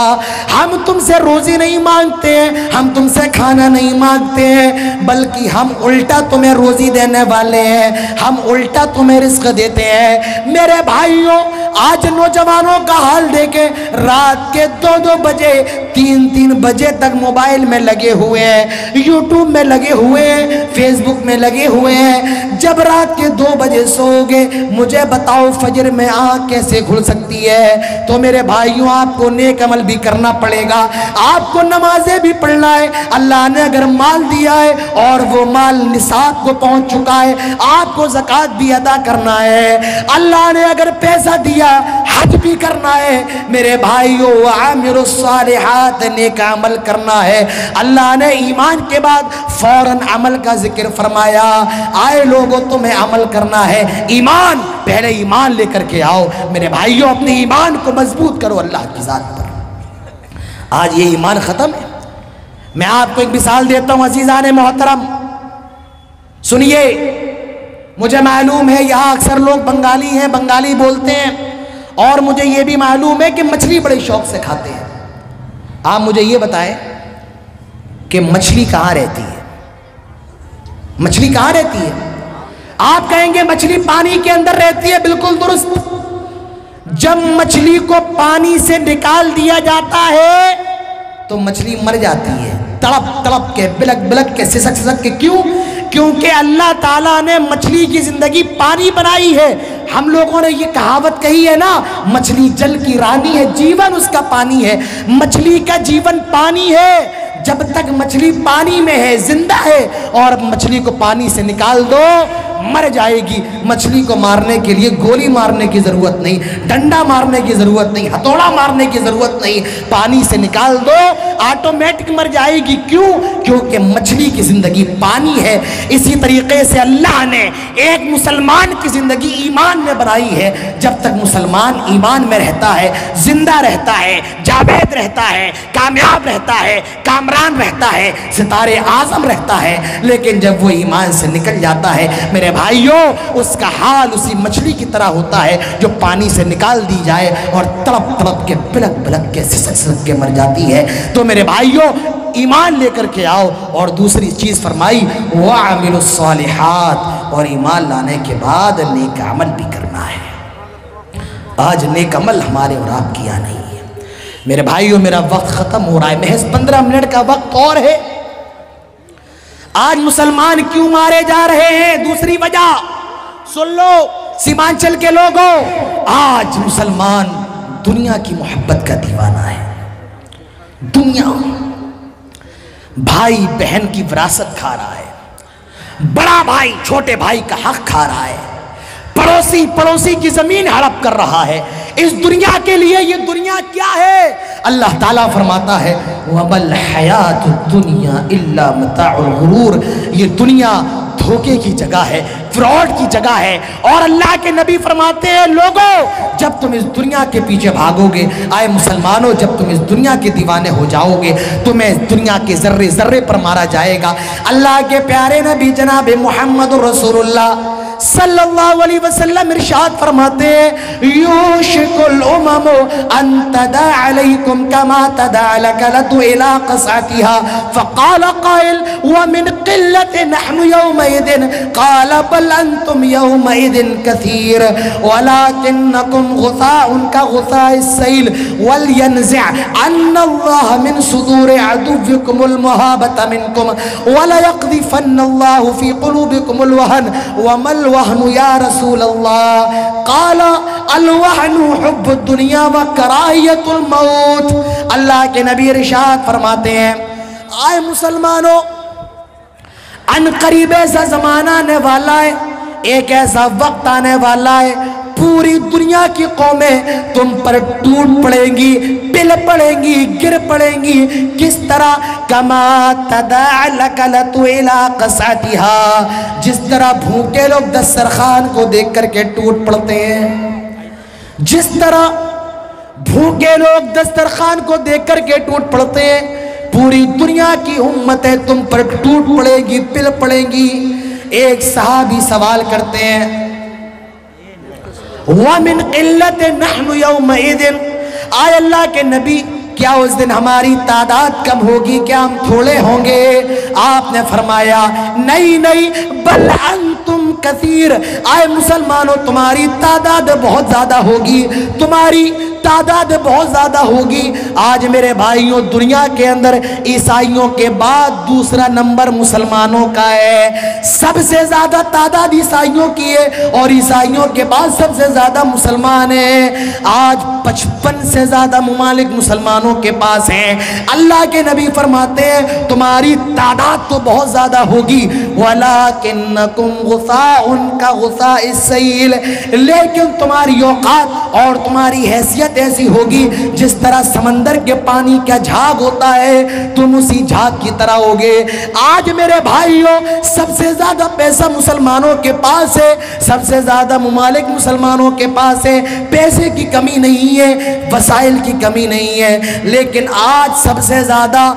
ہم تم سے روزی نہیں مانگتے ہیں، ہم تم سے کھانا نہیں مانگتے ہیں، بلکہ ہم الٹا تمہیں روزی دینے والے ہیں، ہم الٹا تمہیں رزق دیتے ہیں۔ میرے بھائیوں، آج نوجوانوں کا حال دیکھیں، رات کے 2 بجے 3 بجے تک موبائل میں لگے ہوئے ہیں، یوٹیوب میں لگے ہوئے ہیں، فیس بک میں لگے ہوئے ہیں۔ جب رات کے 2 بجے سو گے، مجھے بتاؤ فجر میں آنکھ کیسے کھل سکتی ہے؟ تو میرے بھائیوں، آپ کو نیک عمل بھی کرنا پڑے گا، آپ کو نمازیں بھی پڑھنا ہے۔ اللہ نے اگر مال دیا ہے اور وہ مال نصاب کو پہنچ چکا ہے، آپ کو زکوٰۃ بھی ادا کرنا ہے۔ اللہ نے اگر پیسہ دیا، حج بھی کرنا ہے۔ میرے بھائیوں، وَعَامِلُوا الصَّالِحَاتِ، نیک عمل کرنا ہے۔ اللہ نے ایمان کے بعد فوراً عمل کا ذکر فرمایا۔ آئے لوگوں، تمہیں عمل کرنا ہے، ایمان پہلے ایمان لے کر کے آؤ۔ میرے بھائیوں، اپنے ایمان کو مضبوط کرو اللہ کی ذات پر۔ آج یہ ایمان ختم ہے۔ میں آپ کو ایک مثال دیتا ہوں عزیزان محترم، سنیے۔ مجھے معلوم ہے یہاں اکثر لوگ بنگالی ہیں، بنگالی بولتے ہیں، اور مجھے یہ بھی معلوم ہے کہ مچھلی بڑے شوق سے کھاتے ہیں۔ آپ مجھے یہ بتائیں کہ مچھلی کہاں رہتی ہے؟ مچھلی کہاں رہتی ہے؟ آپ کہیں گے مچھلی پانی کے اندر رہتی ہے، بالکل درست۔ جب مچھلی کو پانی سے نکال دیا جاتا ہے تو مچھلی مر جاتی ہے، تڑپ تڑپ کے، بلک بلک کے، سسک سسک کے۔ کیوں؟ کیونکہ اللہ تعالیٰ نے مچھلی کی زندگی پانی بنائی ہے۔ ہم لوگوں نے یہ کہاوت کہی ہے نا، مچھلی جل کی رانی ہے، جیون اس کا پانی ہے۔ مچھلی کا جیون پانی ہے۔ جب تک مچھلی پانی میں ہے، زندہ ہے، اور مچھلی کو پانی سے نکال دو مر جائے گی۔ مچھلی کو مارنے کے لیے گولی مارنے کی ضرورت نہیں، ڈنڈا مارنے کی ضرورت نہیں، ہتھوڑا مارنے کی ضرورت نہیں، پانی سے نکال دو آٹومیٹک مر جائے گی۔ کیوں؟ کیونکہ مچھلی کی زندگی پانی ہے۔ اسی طریقے سے اللہ نے ایک مسلمان کی زندگی ایمان میں بنائی ہے۔ جب تک مسلمان ایمان میں رہتا ہے، زندہ رہتا ہے، جاوید رہتا ہے، کامیاب رہتا ہے، کامران رہتا ہے، ستارے اعظم رہتا ہے۔ لیکن جب وہ ایمان سے نکل جاتا ہے، میرے بھائیوں، اس کا حال اسی مچھلی کی طرح ہوتا ہے جو پانی سے نکال دی جائے اور تڑپ تڑپ کے، بلک بلک کے، سسک سسک کے مر جاتی ہے۔ تو میرے بھائیوں، ایمان لے کر کے آؤ۔ اور دوسری چیز فرمائی وَعَامِلُوا الصَّالِحَاتِ، اور ایمان لانے کے بعد نیک عمل بھی کرنا ہے۔ آج نیک عمل ہمارے اور آپ کیا نہیں ہے۔ میرے بھائیوں، میرا وقت ختم ہو رہا ہے، محض 15 منٹ کا وقت اور ہے۔ آج مسلمان کیوں مارے جا رہے ہیں؟ دوسری وجہ سن لو سیمانچل کے لوگوں، آج مسلمان دنیا کی محبت کا دیوانہ ہے۔ دنیا، بھائی بہن کی وراثت کھا رہا ہے، بڑا بھائی چھوٹے بھائی کا حق کھا رہا ہے، پڑوسی پڑوسی کی زمین ہڑپ کر رہا ہے۔ اس دنیا کے لیے یہ دنیا کیا ہے؟ اللہ تعالیٰ فرماتا ہے وَمَا الْحَيَاةُ الدُّنْيَا إِلَّا مَتَاعُ الْغُرُورِ، یہ دنیا دھوکے کی جگہ ہے، فراڈ کی جگہ ہے۔ اور اللہ کے نبی فرماتے ہیں لوگوں، جب تم اس دنیا کے پیچھے بھاگو گے، آئے مسلمانوں، جب تم اس دنیا کے دیوانے ہو جاؤ گے، تمہیں اس دنیا کے ذرے ذرے پر مارا جائے گا۔ اللہ کے پیارے نبی جناب محمد رسول اللہ صلی اللہ علیہ وسلم ارشاد فرماتے ہیں یوشک الامم ان تدع علیکم کما تدع لکلت الى قصعتها فقال قائل ومن قلت نحن یومئذ قال بل انتم یومئذ کثیر ولکنکم غثاء كغثاء السیل ولینزع ان اللہ من صدور عدوکم المہابت منکم وليقذفن اللہ فی قلوبکم الوہن ومل الوہن یا رسول اللہ قال الوہن حب الدنیا وکراہیت الموت۔ اللہ کے نبی ارشاد فرماتے ہیں آئے مسلمانوں، ان قریب ایسا زمانہ آنے والا ہے، ایک ایسا وقت آنے والا ہے، پوری دنیا کی قومیں تم پر ٹوٹ پڑیں گی، پل پڑیں گی، گر پڑیں گی۔ کس طرح؟ کما تدع لکلت الى قصعتها، جس طرح بھوکے لوگ دسترخوان کو دیکھ کر کے ٹوٹ پڑتے ہیں، جس طرح بھوکے لوگ دسترخوان کو دیکھ کر کے ٹوٹ پڑتے ہیں، پوری دنیا کی امتیں تم پر ٹوٹ پڑے گی، پل پڑیں گی۔ ایک صحابی سوال کرتے ہیں وَمِنْ قِلَّةٍ نَحْنُ يَوْمَئِذٍ، آئے اللہ کے نبی کیا اس دن ہماری تعداد کم ہوگی، کیا ہم تھوڑے ہوں گے؟ آپ نے فرمایا نہیں نہیں، بل انتم کثیر، آئے مسلمانوں تمہاری تعداد بہت زیادہ ہوگی، تمہاری تعداد بہت زیادہ ہوگی۔ آج میرے بھائیوں دنیا کے اندر عیسائیوں کے بعد دوسرا نمبر مسلمانوں کا ہے، سب سے زیادہ تعداد عیسائیوں کی ہے اور عیسائیوں کے بعد سب سے زیادہ مسلمان ہیں۔ آج 55 سے زیادہ ممالک مسلمانوں کے پاس ہیں۔ اللہ کے نبی فرماتے ہیں تمہاری تعداد تو بہت زیادہ ہوگی، وَلَكِنَّكُمْ غُثَاءٌ كَغُثَاءِ السَّيْلِ، لیکن تمہاری اوقات اور تمہاری حیثیت ایسی ہوگی جس طرح سمندر کے پانی کا جھاگ ہوتا ہے، تم اسی جھاگ کی طرح ہوگے۔ آج میرے بھائیوں سب سے زیادہ پیسہ مسلمانوں کے پاس ہے، سب سے زیادہ ممالک مسلمانوں کے پاس ہے، پیسے کی کمی نہیں ہے، وسائل کی کمی نہیں ہے، لیکن آج سب سے زیادہ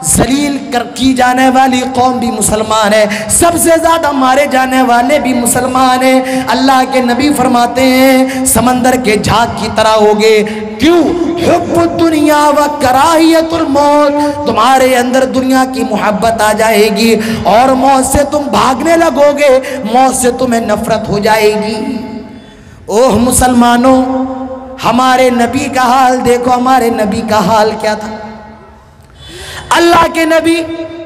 ذلیل کی جانے والی قوم بھی مسلمان ہے، سب سے زیادہ مارے جانے والے بھی مسلمان ہیں۔ اللہ کے نبی فرماتے ہیں سمندر کے جھاگ کی طرح ہوگے۔ کیوں؟ حب الدنیا و کراہیت الموت، تمہارے اندر دنیا کی محبت آ جائے گی اور موت سے تم بھاگنے لگو گے، موت سے تمہیں نفرت ہو جائے گی۔ اوہ مسلمانوں، ہمارے نبی کا حال دیکھو، ہمارے نبی کا حال کیا تھا۔ اللہ کے نبی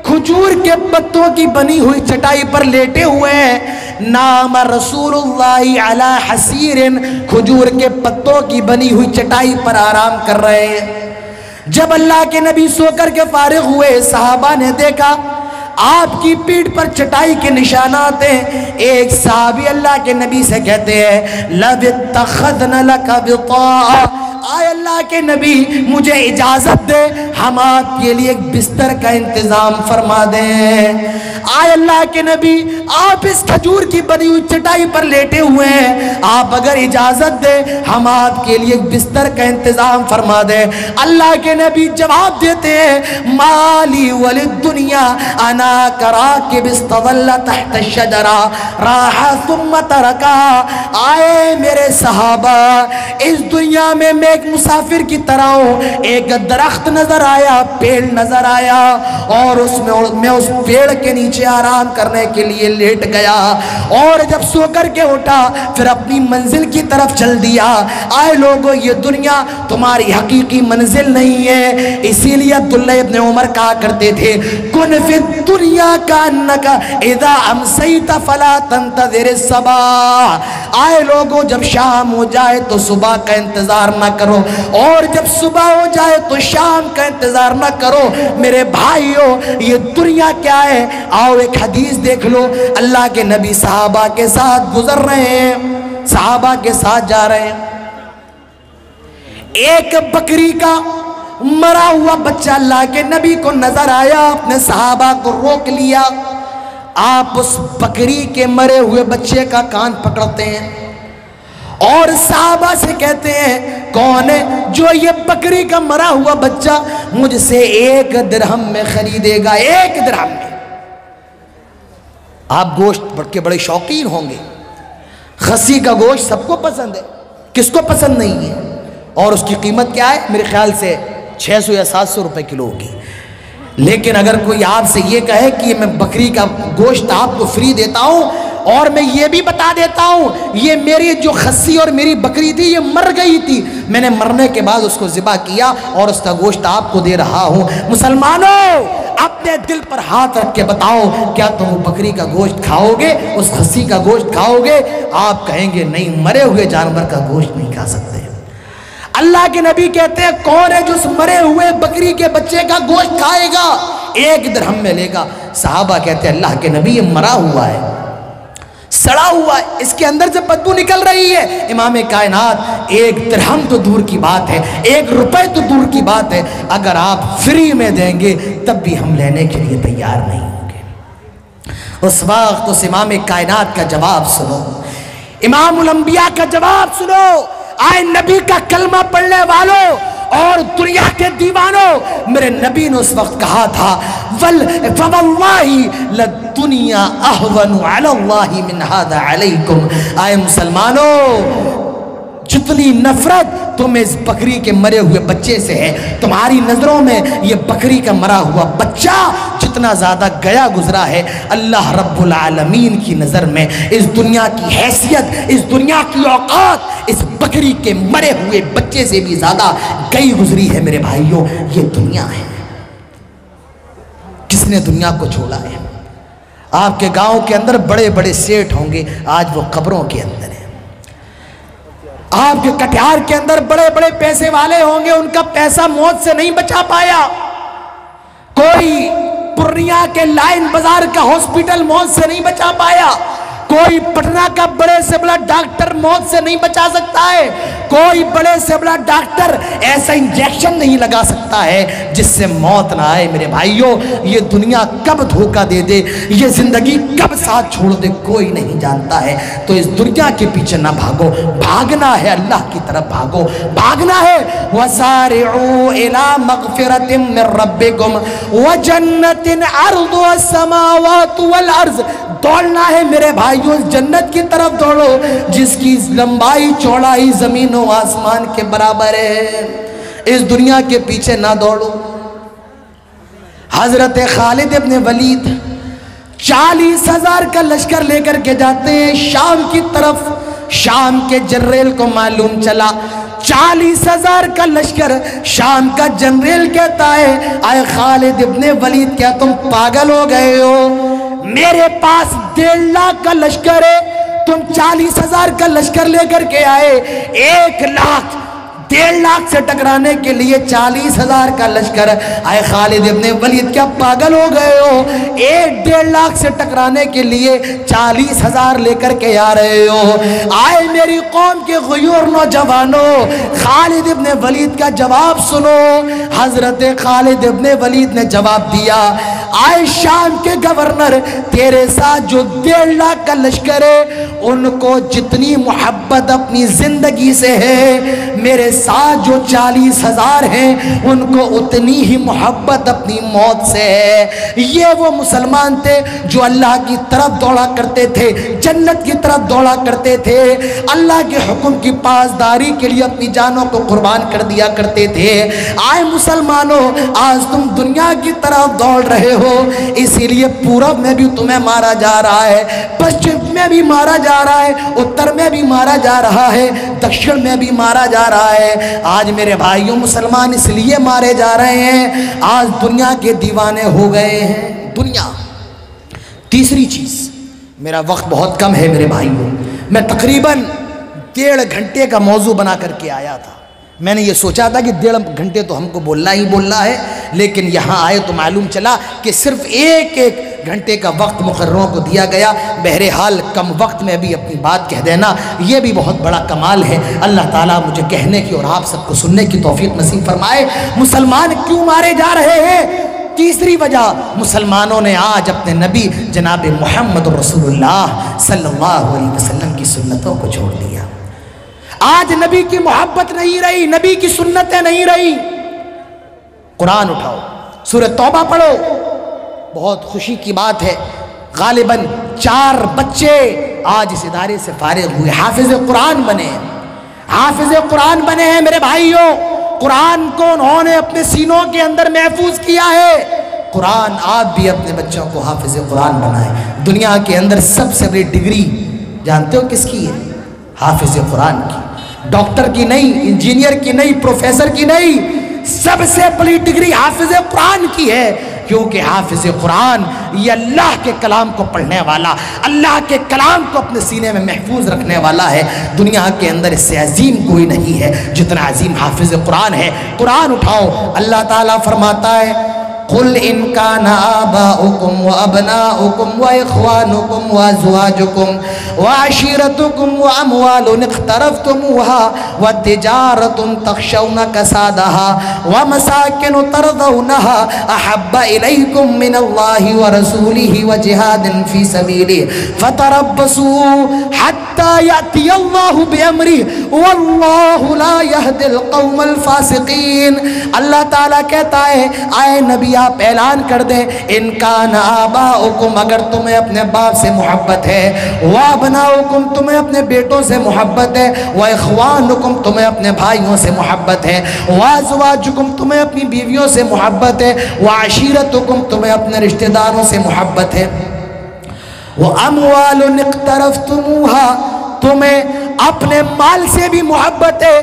کھجور کے پتوں کی بنی ہوئی چٹائی پر لیٹے ہوئے ہیں، نام رسول اللہ علی حسیر، کھجور کے پتوں کی بنی ہوئی چٹائی پر آرام کر رہے ہیں۔ جب اللہ کے نبی سو کر کے فارغ ہوئے، صحابہ نے دیکھا آپ کی پیٹھ پر چٹائی کے نشانات ہیں۔ ایک صحابی اللہ کے نبی سے کہتے ہیں لَبِتَّخَذْنَ لَكَ بِطَاعَ، آئے اللہ کے نبی مجھے اجازت دے ہم آپ کے لیے ایک بستر کا انتظام فرما دیں۔ آئے اللہ کے نبی آپ اس کھجور کی بنی ہوئی چٹائی پر لیٹے ہوئے ہیں، آپ اگر اجازت دے ہم آپ کے لیے ایک بستر کا انتظام فرما دیں۔ اللہ کے نبی جواب دیتے ہیں مالی وللدنیا انا کراکب استظل تحت الشجرہ راح ثم ترکا، آئے میرے صحابہ اس دنیا میں میں ایک مسافر کی طرح ہوں، ایک درخت نظر آیا، پیڑ نظر آیا اور میں اس پیڑ کے نیچے آرام کرنے کے لیے لیٹ گیا اور جب سو کر کے اٹھا پھر اپنی منزل کی طرف چل دیا۔ آئے لوگوں یہ دنیا تمہاری حقیقی منزل نہیں ہے، اسی لیے عبداللہ ابن عمر کہا کرتے تھے کن فی الدنیا کانک اذا امسیت فلا تنتظر الصباح، آئے لوگوں جب شام ہو جائے تو صبح کا انتظار نہ کرو اور جب صبح ہو جائے تو شام کا انتظار نہ کرو۔ میرے بھائیوں یہ دنیا کیا ہے؟ آؤ ایک حدیث دیکھ لو، اللہ کے نبی صحابہ کے ساتھ گزر رہے ہیں، صحابہ کے ساتھ جا رہے ہیں، ایک بکری کا مرا ہوا بچہ اللہ کے نبی کو نظر آیا، اپنے صحابہ کو روک لیا، آپ اس بکری کے مرے ہوئے بچے کا کان پکڑتے ہیں اور صحابہ سے کہتے ہیں کون ہے جو یہ بکری کا مرا ہوا بچہ مجھ سے 1 درہم میں خریدے گا؟ 1 درہم میں۔ آپ گوشت کے بڑے شوقین ہوں گے، خسی کا گوشت سب کو پسند ہے، کس کو پسند نہیں ہے؟ اور اس کی قیمت کیا ہے؟ میرے خیال سے 600 یا 700 روپے کلو ہوگی۔ لیکن اگر کوئی آپ سے یہ کہے کہ میں بکری کا گوشت آپ کو فری دیتا ہوں اور میں یہ بھی بتا دیتا ہوں یہ میری جو خسی اور میری بکری تھی یہ مر گئی تھی، میں نے مرنے کے بعد اس کو ذبح کیا اور اس کا گوشت آپ کو دے رہا ہوں، مسلمانوں اپنے دل پر ہاتھ رکھ کے بتاؤ کیا تم وہ بکری کا گوشت کھاؤ گے، اس خسی کا گوشت کھاؤ گے؟ آپ کہیں گے نہیں، مرے ہوئے جانور کا گوشت نہیں کھا سکتے۔ اللہ کے نبی کہتے ہیں کون ہے جو اس مرے ہوئے بکری کے بچے کا گوشت کھائے گا؟ 1 درہم میں لے گا۔ صحابہ کہتے ہیں اللہ کے نبی یہ مرا ہوا ہے، سڑا ہوا ہے، اس کے اندر سے بدبو نکل رہی ہے۔ امام کائنات 1 درہم تو دور کی بات ہے، 1 روپے تو دور کی بات ہے، اگر آپ فری میں دیں گے تب بھی ہم لینے کے لیے تیار نہیں ہوں گے۔ اس وقت اس امام کائنات کا جواب سنو، امام الانبیاء کا جواب سنو، آئے نبی کا کلمہ پڑھنے والوں اور دنیا کے دیوانوں، میرے نبی نے اس وقت کہا تھا فواللہ الدنیا اہون علی اللہ من ھذا علیکم۔ آئے مسلمانوں، جتنی نفرت تمہیں اس بکری کے مرے ہوئے بچے سے ہے، تمہاری نظروں میں یہ بکری کا مرا ہوا بچہ جتنا زیادہ گیا گزرا ہے، اللہ رب العالمین کی نظر میں اس دنیا کی حیثیت، اس دنیا کی اوقات اس بکری کے مرے ہوئے بچے سے بھی زیادہ گئی گزری ہے۔ میرے بھائیوں، یہ دنیا ہے۔ کس نے دنیا کو چھوڑا ہے؟ آپ کے گاؤں کے اندر بڑے بڑے سیٹھ ہوں گے، آج وہ قبروں کے اندر ہیں۔ آپ کے کٹیہار کے اندر بڑے بڑے پیسے والے ہوں گے، ان کا پیسہ موت سے نہیں بچا پایا۔ کوئی پورنیہ کے لائن بازار کا ہاسپٹل موت سے نہیں بچا پایا۔ کوئی پٹنہ کا بڑے سے بڑا ڈاکٹر موت سے نہیں بچا سکتا ہے۔ کوئی بڑے سے بڑا ڈاکٹر ایسا انجیکشن نہیں لگا سکتا ہے جس سے موت نہ آئے۔ میرے بھائیوں، یہ دنیا کب دھوکہ دے دے، یہ زندگی کب ساتھ چھوڑ دے، کوئی نہیں جانتا ہے۔ تو اس دنیا کے پیچھے نہ بھاگو، بھاگنا ہے اللہ کی طرف بھاگو، بھاگنا ہے وَسَارِعُوا إِلَىٰ مَغْفِرَةٍ مِّن رَّبِّكُمْ وَجَنَّةٍ عَرْضُهَا السَّمَاوَاتُ وَالْأَرْضُ۔ دوڑنا ہے میرے بھائیوں، جنت کی طرف دوڑو جس کی لمبائی چوڑائی زمین و آسمان کے برابر ہے۔ اس دنیا کے پیچھے نہ دوڑو۔ حضرت خالد ابن ولید 40,000 کا لشکر لے کر کے جاتے ہیں شام کی طرف۔ شام کے جنریل کو معلوم چلا 40,000 کا لشکر، شام کا جنریل کہتا ہے اے خالد ابن ولید، کیا تم پاگل ہو گئے ہو؟ میرے پاس 1.5 لاکھ کا لشکر ہے، تم 40,000 کا لشکر لے کر کے آئے۔ 1 لاکھ 1.5 لاکھ سے ٹکرانے کے لیے 40,000 کا لشکر۔ اے خالد ابن ولید، کیا پاگل ہو گئے ہو؟ 1.5 لاکھ سے ٹکرانے کے لیے 40,000 لے کر کے آ رہے ہو؟ آئے میری قوم کے غیور نوجوانوں، خالد ابن ولید کا جواب سنو۔ حضرت خالد ابن ولید نے جواب دیا، آئے شام کے گورنر، تیرے ساتھ جو 1.5 لاکھ کا لشکر ہے ان کو جتنی محبت اپنی زندگی سے ہے، میرے ساتھ جو 40,000 ہیں ان کو اتنی ہی محبت اپنی موت سے ہے۔ یہ وہ مسلمان تھے جو اللہ کی طرف دوڑا کرتے تھے، جنت کی طرف دوڑا کرتے تھے، اللہ کے حکم کی پاسداری کے لیے اپنی جانوں کو قربان کر دیا کرتے تھے۔ آئے مسلمانوں، آج تم دنیا کی طرف دوڑ رہے ہو، اسی لیے پورب میں بھی تمہیں مارا جا رہا ہے، پشچم میں بھی مارا جا رہا ہے، اتر میں بھی مارا جا رہا ہے، دکشن میں بھی مارا جا رہا ہے۔ آج میرے بھائیوں، مسلمان اس لیے مارے جا رہے ہیں، آج دنیا کے دیوانے ہو گئے ہیں۔ دنیا۔ تیسری چیز، میرا وقت بہت کم ہے میرے بھائیوں، میں تقریباً 1.5 گھنٹے کا موضوع بنا کر کے آیا تھا۔ میں نے یہ سوچا تھا کہ 1.5 گھنٹے تو ہم کو بولنا ہی بولنا ہے، لیکن یہاں آئے تو معلوم چلا کہ صرف 1 گھنٹے کا وقت مقرروں کو دیا گیا۔ بہرحال کم وقت میں بھی اپنی بات کہہ دینا یہ بھی بہت بڑا کمال ہے۔ اللہ تعالیٰ مجھے کہنے کی اور آپ سب کو سننے کی توفیق نصیب فرمائے۔ مسلمان کیوں مارے جا رہے ہیں؟ تیسری وجہ، مسلمانوں نے آج اپنے نبی جناب محمد رسول اللہ صلی اللہ علیہ وسلم کی سنتوں کو چھوڑ دیا۔ آج نبی کی محبت نہیں رہی، نبی کی سنتیں نہیں رہی۔ قرآن اٹھاؤ، سورہ توبہ پڑھو۔ بہت خوشی کی بات ہے، غالباً 4 بچے آج اس ادارے سے فارغ ہوئے، حافظ قرآن بنے ہیں، حافظ قرآن بنے ہیں میرے بھائیوں۔ قرآن کو انہوں نے اپنے سینوں کے اندر محفوظ کیا ہے۔ قرآن آپ بھی اپنے بچوں کو حافظ قرآن بنائیں۔ دنیا کے اندر سب سے بڑی ڈگری جانتے ہو کس کی ہے؟ حافظ قرآن کی۔ ڈاکٹر کی نہیں، انجینئر کی نہیں، پروفیسر کی نہیں، سب سے بڑی ڈگری حافظ قرآن کی ہے، کیونکہ حافظ قرآن یہ اللہ کے کلام کو پڑھنے والا، اللہ کے کلام کو اپنے سینے میں محفوظ رکھنے والا ہے۔ دنیا کے اندر اس سے عظیم کوئی نہیں ہے جتنا عظیم حافظ قرآن ہے۔ قرآن اٹھاؤ، اللہ تعالیٰ فرماتا ہے قل ان كان آباؤكم وابناؤكم واخوانكم وازواجكم وعشيرتكم واموال اقترفتموها وتجارة تخشون كسادها ومساكن ترضونها احب اليكم من الله ورسوله وجهاد في سبيله فتربصوا حتى يأتي الله بأمره والله لا يهدي القوم الفاسقين۔ اللہ تعالیٰ کہتا ہے اے نبی آپ اعلان کر دیں ان کان آباؤکم اگر تمہیں اپنے باپ سے محبت ہے، وابناؤکم تمہیں اپنے بیٹوں سے محبت ہے، واخوانکم تمہیں اپنے بھائیوں سے محبت ہے، وازواجکم تمہیں اپنی بیویوں سے محبت ہے، وعشیرتکم تمہیں اپنے رشتہ داروں سے محبت ہے، وَأَمْوَالٌ اقْتَرَفْتُمُوهَا تمہیں اپنے مال سے بھی محبت ہے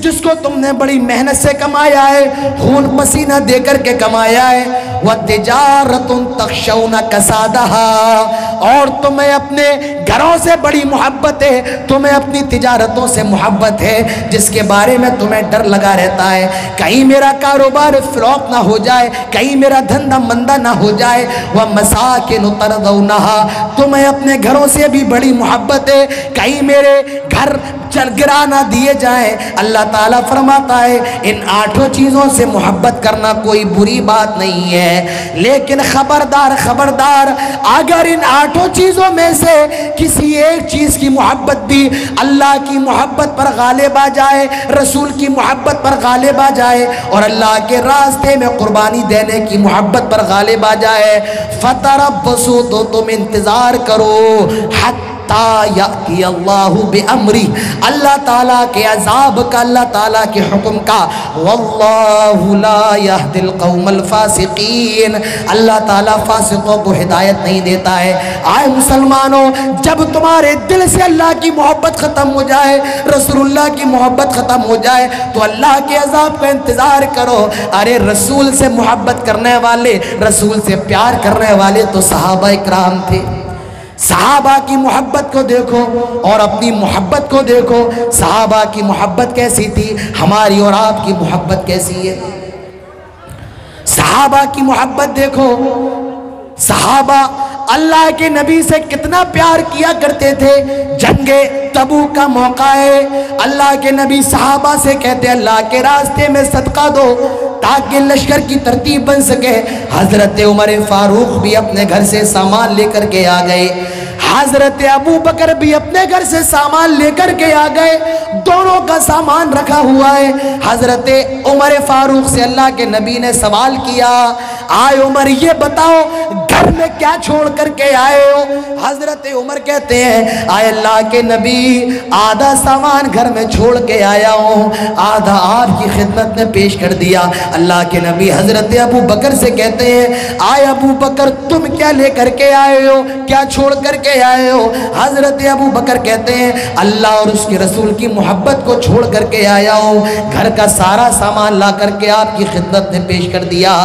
جس کو تم نے بڑی محنت سے کمایا ہے، خون پسینہ دے کر کے کمایا ہے، وَتِجَارَةٌ تَخْشَوْنَ كَسَادَهَا اور تمہیں اپنے گھروں سے بڑی محبت ہے، تمہیں اپنی تجارتوں سے محبت ہے جس کے بارے میں تمہیں ڈر لگا رہتا ہے کہیں میرا کاروبار فلاپ نہ ہو جائے، کہیں میرا دھندہ مندہ نہ ہو جائے، وَمَسَاكِنُ تَرْضَوْنَهَا تمہیں اپنے گھروں سے بھی بڑی محبت ہے کہیں میرے گھر گرا نہ دیے جائیں۔ اللہ تعالیٰ فرماتا ہے ان 8 چیزوں سے محبت کرنا کوئی بری بات نہیں ہے، لیکن خبردار خبردار اگر ان 8 چیزوں میں سے کسی ایک چیز کی محبت بھی اللہ کی محبت پر غالب آ جائے، رسول کی محبت پر غالب آ جائے اور اللہ کے راستے میں قربانی دینے کی محبت پر غالب آ جائے، فتربصوا تو تم انتظار کرو حتی یأتی اللہ بامری اللہ تعالیٰ کے عذاب کا، اللہ تعالیٰ کے حکم کا، واللہ لا یہدی القوم الفاسقین اللہ تعالیٰ فاسقوں کو ہدایت نہیں دیتا ہے۔ آئے مسلمانوں جب تمہارے دل سے اللہ کی محبت ختم ہو جائے، رسول اللہ کی محبت ختم ہو جائے تو اللہ کے عذاب کا انتظار کرو۔ ارے رسول سے محبت کرنے والے، رسول سے پیار کرنے والے تو صحابہ اکرام تھے۔ صحابہ کی محبت کو دیکھو اور اپنی محبت کو دیکھو، صحابہ کی محبت کیسی تھی، ہماری اور آپ کی محبت کیسی ہے۔ صحابہ کی محبت دیکھو، صحابہ اللہ کے نبی سے کتنا پیار کیا کرتے تھے۔ جنگ تبوک کا موقع ہے، اللہ کے نبی صحابہ سے کہتے اللہ کے راستے میں صدقہ دو تاکہ لشکر کی ترتیب بن سکے۔ حضرت عمر فاروق بھی اپنے گھر سے سامان لے کر کے آ گئے، حضرت ابو بکر بھی اپنے گھر سے سامان لے کر کے آ گئے، دونوں کا سامان رکھا ہوا ہے۔ حضرت عمر فاروق سے اللہ کے نبی نے سوال کیا، آئے عمر یہ بتاؤ گھر میں کیا چھوڑ کر کے آئے ہو؟ حضرت عمر کہتے ہیں آئے اللہ کے نبی آدھا سامان گھر میں چھوڑ کے آیا ہوں، آدھا آپ کی خدمت میں پیش کر دیا۔ اللہ کے نبی حضرت ابو بکر سے کہتے ہیں آئے ابو بکر تم کیا لے کر کے آئے ہو، کیا چھوڑ کر کے آئے ہو؟ حضرت ابو بکر کہتے ہیں اللہ اور اس کے رسول کی محبت کو چھوڑ کر کے آیا ہوں، گھر کا سارا سامان لا کر کے آپ کی خدمت میں پیش کر دیا۔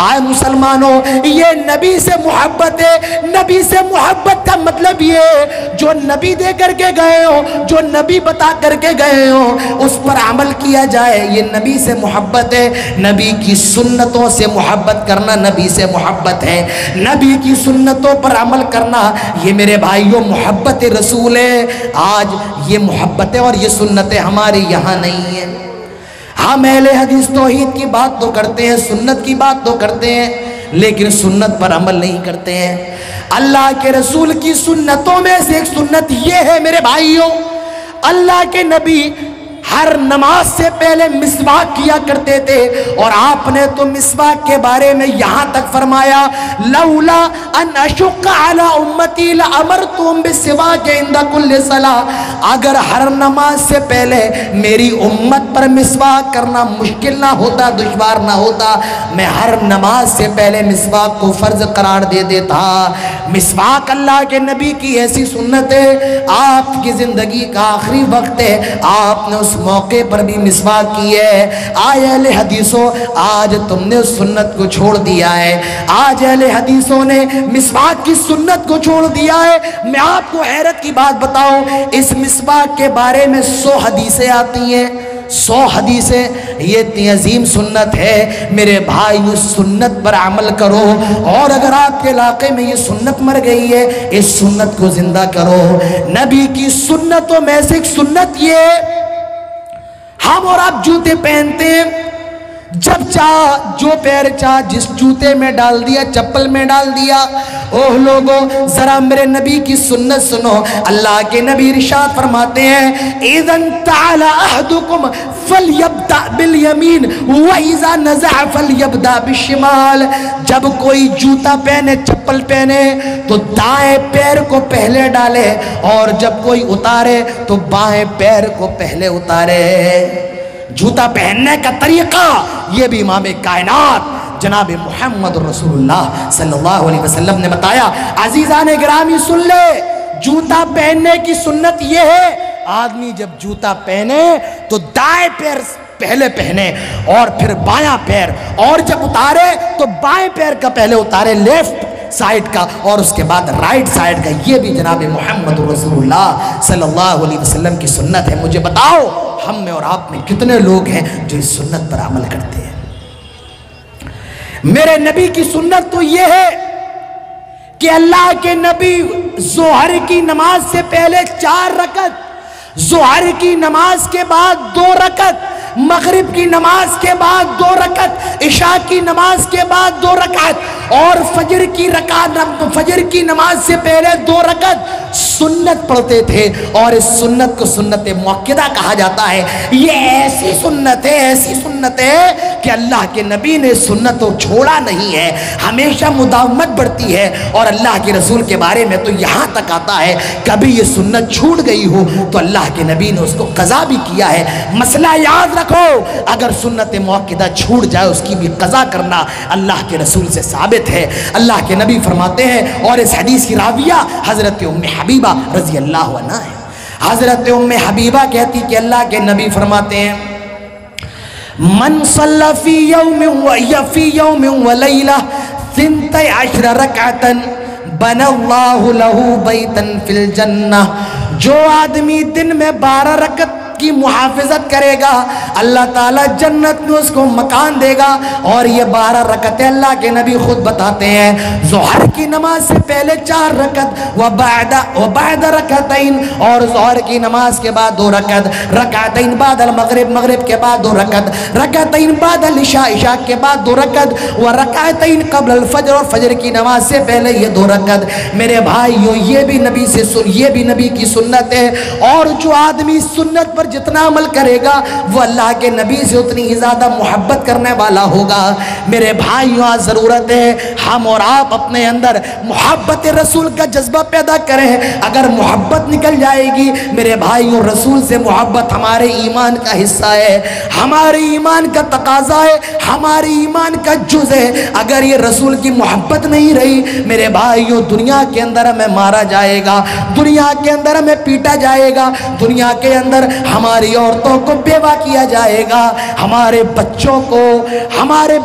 آئے مسلمانوں یہ نبی سے محبت ہے۔ نبی سے محبت کا مطلب یہ جو نبی دے کر کے گئے ہو، جو نبی بتا کر کے گئے ہو اس پر عمل کیا جائے، یہ نبی سے محبت ہے۔ نبی کی سنتوں سے محبت کرنا نبی سے محبت ہے، نبی کی سنتوں پر عمل کرنا یہ میرے بھائیوں محبت رسول ہے۔ آج یہ محبتیں اور یہ سنتیں ہمارے یہاں نہیں ہیں۔ ہم اہل حدیث توحید کی بات تو کرتے ہیں، سنت کی بات تو کرتے ہیں، لیکن سنت پر عمل نہیں کرتے ہیں۔ اللہ کے رسول کی سنتوں میں سے ایک سنت یہ ہے میرے بھائیوں، اللہ کے نبی ہر نماز سے پہلے مسواک کیا کرتے تھے، اور آپ نے تو مسواک کے بارے میں یہاں تک فرمایا لولا ان اشق علی امتی لامرتهم بالسواک عند کل صلاۃ، اگر ہر نماز سے پہلے میری امت پر مسواک کرنا مشکل نہ ہوتا، دشوار نہ ہوتا، میں ہر نماز سے پہلے مسواک کو فرض قرار دے دیتا۔ مسواک اللہ کے نبی کی ایسی سنت ہے، آپ کی زندگی کا آخری وقت ہے، آپ نے اس موقع پر بھی مسواک کی ہے۔ آج اہل حدیثوں آج تم نے اس سنت کو چھوڑ دیا ہے، آج اہل حدیثوں نے مسواک کی سنت کو چھوڑ دیا ہے۔ میں آپ کو حیرت کی بات بتاؤں، اس مسواک کے بارے میں 100 حدیثیں آتی ہیں، 100 حدیثیں، یہ اتنی عظیم سنت ہے میرے بھائی، اس سنت پر عمل کرو، اور اگر آپ کے علاقے میں یہ سنت مر گئی ہے اس سنت کو زندہ کرو۔ نبی کی سنتوں میں سے ایک سنت یہ، ہم اور آپ جوتے پہنتے ہیں، جب چاہ جو پیر چاہ جس جوتے میں ڈال دیا، چپل میں ڈال دیا۔ اوہ لوگوں ذرا میرے نبی کی سنت سنو، اللہ کے نبی ارشاد فرماتے ہیں اِذَن تَعَلَى أَحْدُكُمْ فَلْيَبْدَأْ بِالْيَمِينِ وَإِذَا نَزَعَ فَلْيَبْدَأْ بِالشِّمَالِ۔ جب کوئی جوتا پہنے، چپل پہنے تو دائیں پیر کو پہلے ڈالے، اور جب کوئی اتارے تو بائیں پیر کو پہلے اتارے۔ جوتا پہننے کا طریقہ یہ بھی امام کائنات جناب محمد رسول اللہ صلی اللہ علیہ وسلم نے بتایا۔ عزیزان گرامی سن لے، جوتا پہننے کی سنت یہ ہے، آدمی جب جوتا پہنے تو دائیں پیر پہلے پہنے اور پھر بایاں پیر، اور جب اتارے تو بائیں پیر کا پہلے اتارے، لیفٹ سائیڈ کا، اور اس کے بعد رائٹ سائیڈ کا۔ یہ بھی جناب محمد رسول اللہ صلی اللہ علیہ وسلم کی سنت ہے۔ مجھے بتاؤ ہم میں اور آپ میں کتنے لوگ ہیں جو اس سنت پر عمل کرتے ہیں؟ میرے نبی کی سنت تو یہ ہے کہ اللہ کے نبی ظہر کی نماز سے پہلے 4 رکعت، ظہر کی نماز کے بعد 2 رکعت، مغرب کی نماز کے بعد 2 رکعت، عشاء کی نماز کے بعد 2 رکعت، اور فجر کی نماز سے پہلے 2 رکعت سنت پڑھتے تھے۔ اور اس سنت کو سنت مؤکدہ کہا جاتا ہے۔ یہ ایسی سنت ہے کہ اللہ کے نبی نے سنت کو چھوڑا نہیں ہے، ہمیشہ مداومت بڑھتی ہے۔ اور اللہ کے رسول کے بارے میں تو یہاں تک آتا ہے کبھی یہ سنت چھوٹ گئی ہو تو اللہ کے نبی نے اس کو قضا بھی کیا ہے۔ مسئلہ یاد رکھو، اگر سنت مؤکدہ چھوٹ جائے اس کی بھی قضا کرنا اللہ کے رسول سے ثابت ہے۔ اللہ کے نبی فرماتے ہیں، اور اس حدیث کی راویہ حضرت ام حبیبہ رضی اللہ عنہ ہے۔ حضرت ام حبیبہ کہتی کہ اللہ کے نبی فرماتے ہیں من صلی فی یوم ولیلہ 12 رکعتا بنى اللہ لہ بیتا فی الجنہ۔ جو آدمی دن میں 12 رکعت کی محافظت کرے گا اللہ تعالیٰ جنت میں اس کو مکان دے گا۔ اور یہ 12 رکعتیں اللہ کے نبی خود بتاتے ہیں، ظہر کی نماز سے پہلے 4 رکعت، وبعد رکعتین، اور ظہر کی نماز کے بعد 2 رکعت، رکعتین بعد المغرب، مغرب کے بعد 2 رکعت، رکعتین بعد العشاء، عشاء کے بعد 2 رکعت، ورکعتین قبل الفجر، اور فجر کی نماز سے پہلے یہ 2 رکعت۔ میرے بھائیوں یہ بھی نبی کی سنت ہے۔ اور جو آدمی سنت پر جتنا عمل کرے گا وہ اللہ کے نبی سے اتنی ہی زیادہ محبت کرنے والا ہوگا۔ میرے بھائیوں آج ضرورت ہے ہم اور آپ اپنے اندر محبت رسول کا جذبہ پیدا کریں۔ اگر محبت نکل جائے گی میرے بھائیوں، رسول سے محبت ہمارے ایمان کا حصہ ہے، ہمارے ایمان کا تقاضا ہے، ہمارے ایمان کا جز ہے۔ اگر یہ رسول کی محبت نہیں رہی میرے بھائیوں، دنیا کے اندر ہمیں مارا جائے گا، دنیا کے اندر ہمیں پیٹا جائے گا، دنیا کے اندر ہماری عورتوں کو بیوہ کیا جائے گا، ہمارے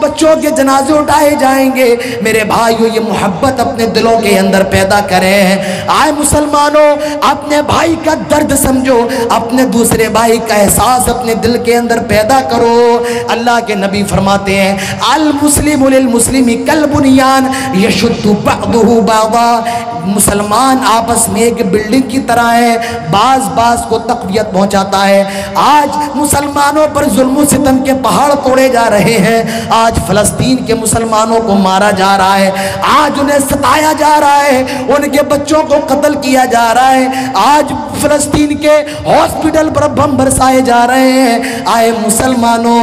بچوں کے جنازے اٹھائے جائیں گے۔ میرے بھائیوں یہ محبت اپنے دلوں کے اندر پیدا کریں۔ آئے مسلمانوں، اپنے بھائی کا درد سمجھو، اپنے دوسرے بھائی کا احساس اپنے دل کے اندر پیدا کرو۔ اللہ کے نبی فرماتے ہیں المسلم للمسلم کالبنیان یشد بعضہ بعضا۔ مسلمان آپس میں ایک بلڈنگ کی طرح ہے، بعض کو تقویت پہنچاتا ہے۔ آج مسلمانوں پر ظلم و ستم کے پہاڑ توڑے جا رہے ہیں، آج فلسطین کے مسلمانوں کو مارا جا رہا ہے، آج انہیں ستایا جا رہا ہے، ان کے بچوں کو قتل کیا جا رہا ہے، آج فلسطین کے ہاسپٹل پر بم برسائے جا رہے ہیں۔ آئے مسلمانوں،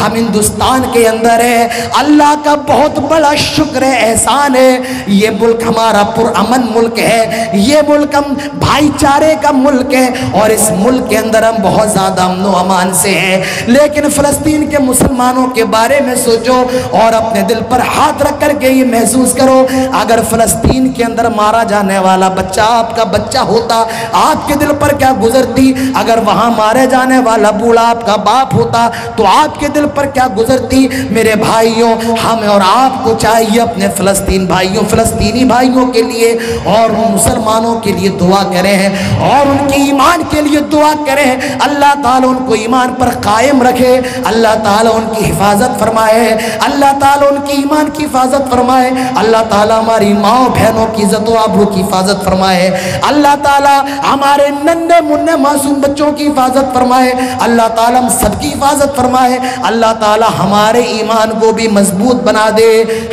ہم ہندوستان کے اندر ہیں، اللہ کا بہت بڑا شکر ہے، احسان ہے، یہ ملک ہمارا پرامن ملک ہے، یہ ملک ہم بھائی چارے کا ملک ہے، اور اس ملک کے اندر ہم بہت زیادہ امن و امان سے ہیں۔ لیکن فلسطین کے مسلمانوں کے بارے میں سوچو اور اپنے دل پر ہاتھ رکھ کر کے یہ محسوس کرو، اگر فلسطین کے اندر مارا جانے والا بچہ آپ کا بچہ ہوتا آپ کے دل پر کیا گزرتی؟ اگر وہاں مارے جانے والا بوڑھا آپ کا باپ ہوتا تو آپ کے دل پر کیا گزرتی؟ میرے بھائیوں، ہمیں اور آپ کو چاہیے اپنے فلسطینی بھائیوں کے لیے اور مسلمانوں کے لیے دعا کریں اور ان کے ایمان کے لیے دعا کریں۔ اللہ تعالیٰ ان کو ایمان پر قائم رکھے، اللہ تعالیٰ ان کی حفاظت فرمائے، اللہ تعالیٰ ان کی ایمان کی حفاظت فرمائے، اللہ تعالیٰ ہماری ماں بہنوں کی عزت و آبرو کی حفاظت فرمائے، اللہ تعالیٰ ہمارے ہمارے ننھے منھے معصوم بچوں کی حفاظت فرمائے، اللہ تعالیٰ ہم سب کی حفاظت فرمائے، اللہ تعالیٰ ہمارے ایمان کو بھی مضبوط بنا دے،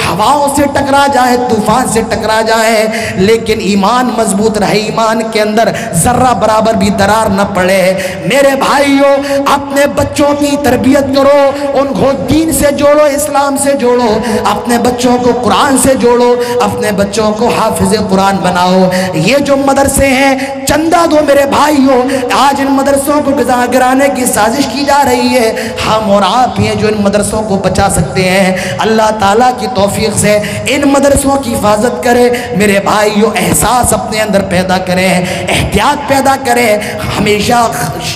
ہواؤں سے ٹکرا جائے، طوفان سے ٹکرا جائے لیکن ایمان مضبوط رہے، ایمان کے اندر ذرہ برابر بھی درار نہ پڑے۔ میرے بھائیوں، اپنے بچوں کی تربیت کرو، ان کو دین سے جوڑو، اسلام سے جوڑو، اپنے بچوں کو قرآن سے جوڑو، اپنے بچوں کو حافظ قرآن بناؤ۔ یہ جو مدرسے ہیں چندہ دو میرے بھائیوں، آج ان مدرسوں کو گرانے کی سازش کی جا رہی ہے، ہم اور آپ ہیں جو ان مدرسوں کو بچا سکتے ہیں۔ اللہ تعالیٰ کی توفیق سے ان مدرسوں کی حفاظت کرے میرے بھائیوں، احساس اپنے اندر پیدا کریں، احتیاط پیدا کریں، ہمیشہ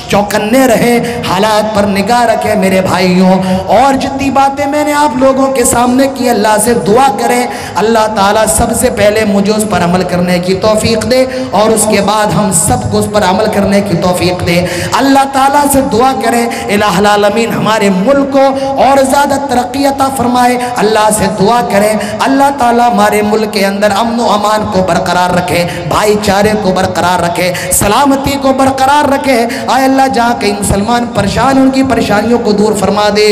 چوکنے رہے، حالات پر نگاہ رکھیں میرے بھائیوں۔ اور جتنی باتیں میں نے آپ لوگوں کے سامنے کی، اللہ سے دعا کریں اللہ تعالیٰ سب سے پہلے مجھے اس پر عمل کرنے کی توفیق دے اور اس کے بعد ہم سب کو اس پر عمل کرنے کی توفیق دے۔ اللہ تعالیٰ سے دعا کریں الہ العالمین ہمارے ملک کو اور زیادہ ترقی عطا فرمائے۔ اللہ سے دعا کریں اللہ تعالیٰ ہمارے ملک کے اندر امن و امان کو برقرار رکھے، بھائی چارے کو برقرار رکھے، سلامتی کو برقرار رکھے۔ آئے اللہ جہاں کئی مسلمان پریشان، ان کی پریشانیوں کو دور فرما دے۔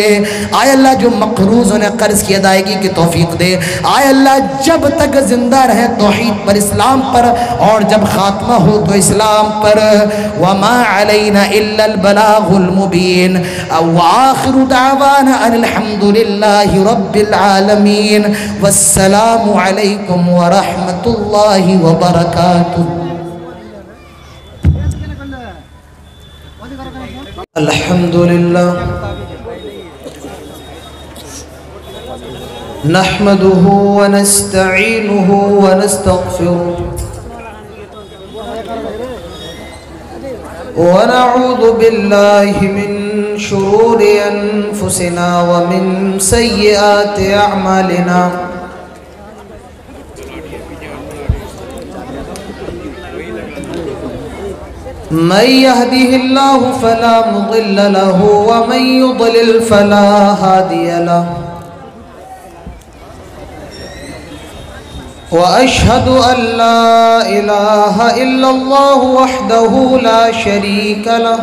آئے اللہ جو مقروض انہیں قرض کی ادائیگی کی توفیق دے۔ آئے اللہ جب تک زندہ رہے توحید پر، اسلام پر، اور جب خاتمہ ہو تو اسلام پر۔ وما علینا الا البلاغ المبین، وآخر دعوانا ان الحمد للہ رب العالمین، والسلام علیکم ورحمۃ اللہ وبرکاتہ۔ الحمدللہ نحمده ونستعینه ونستغفره ونعوذ بالله من شرور انفسنا ومن سیئات اعمالنا، من يهده الله فلا مضل له ومن يضلل فلا هادي له، وأشهد أن لا إله إلا الله وحده لا شريك له،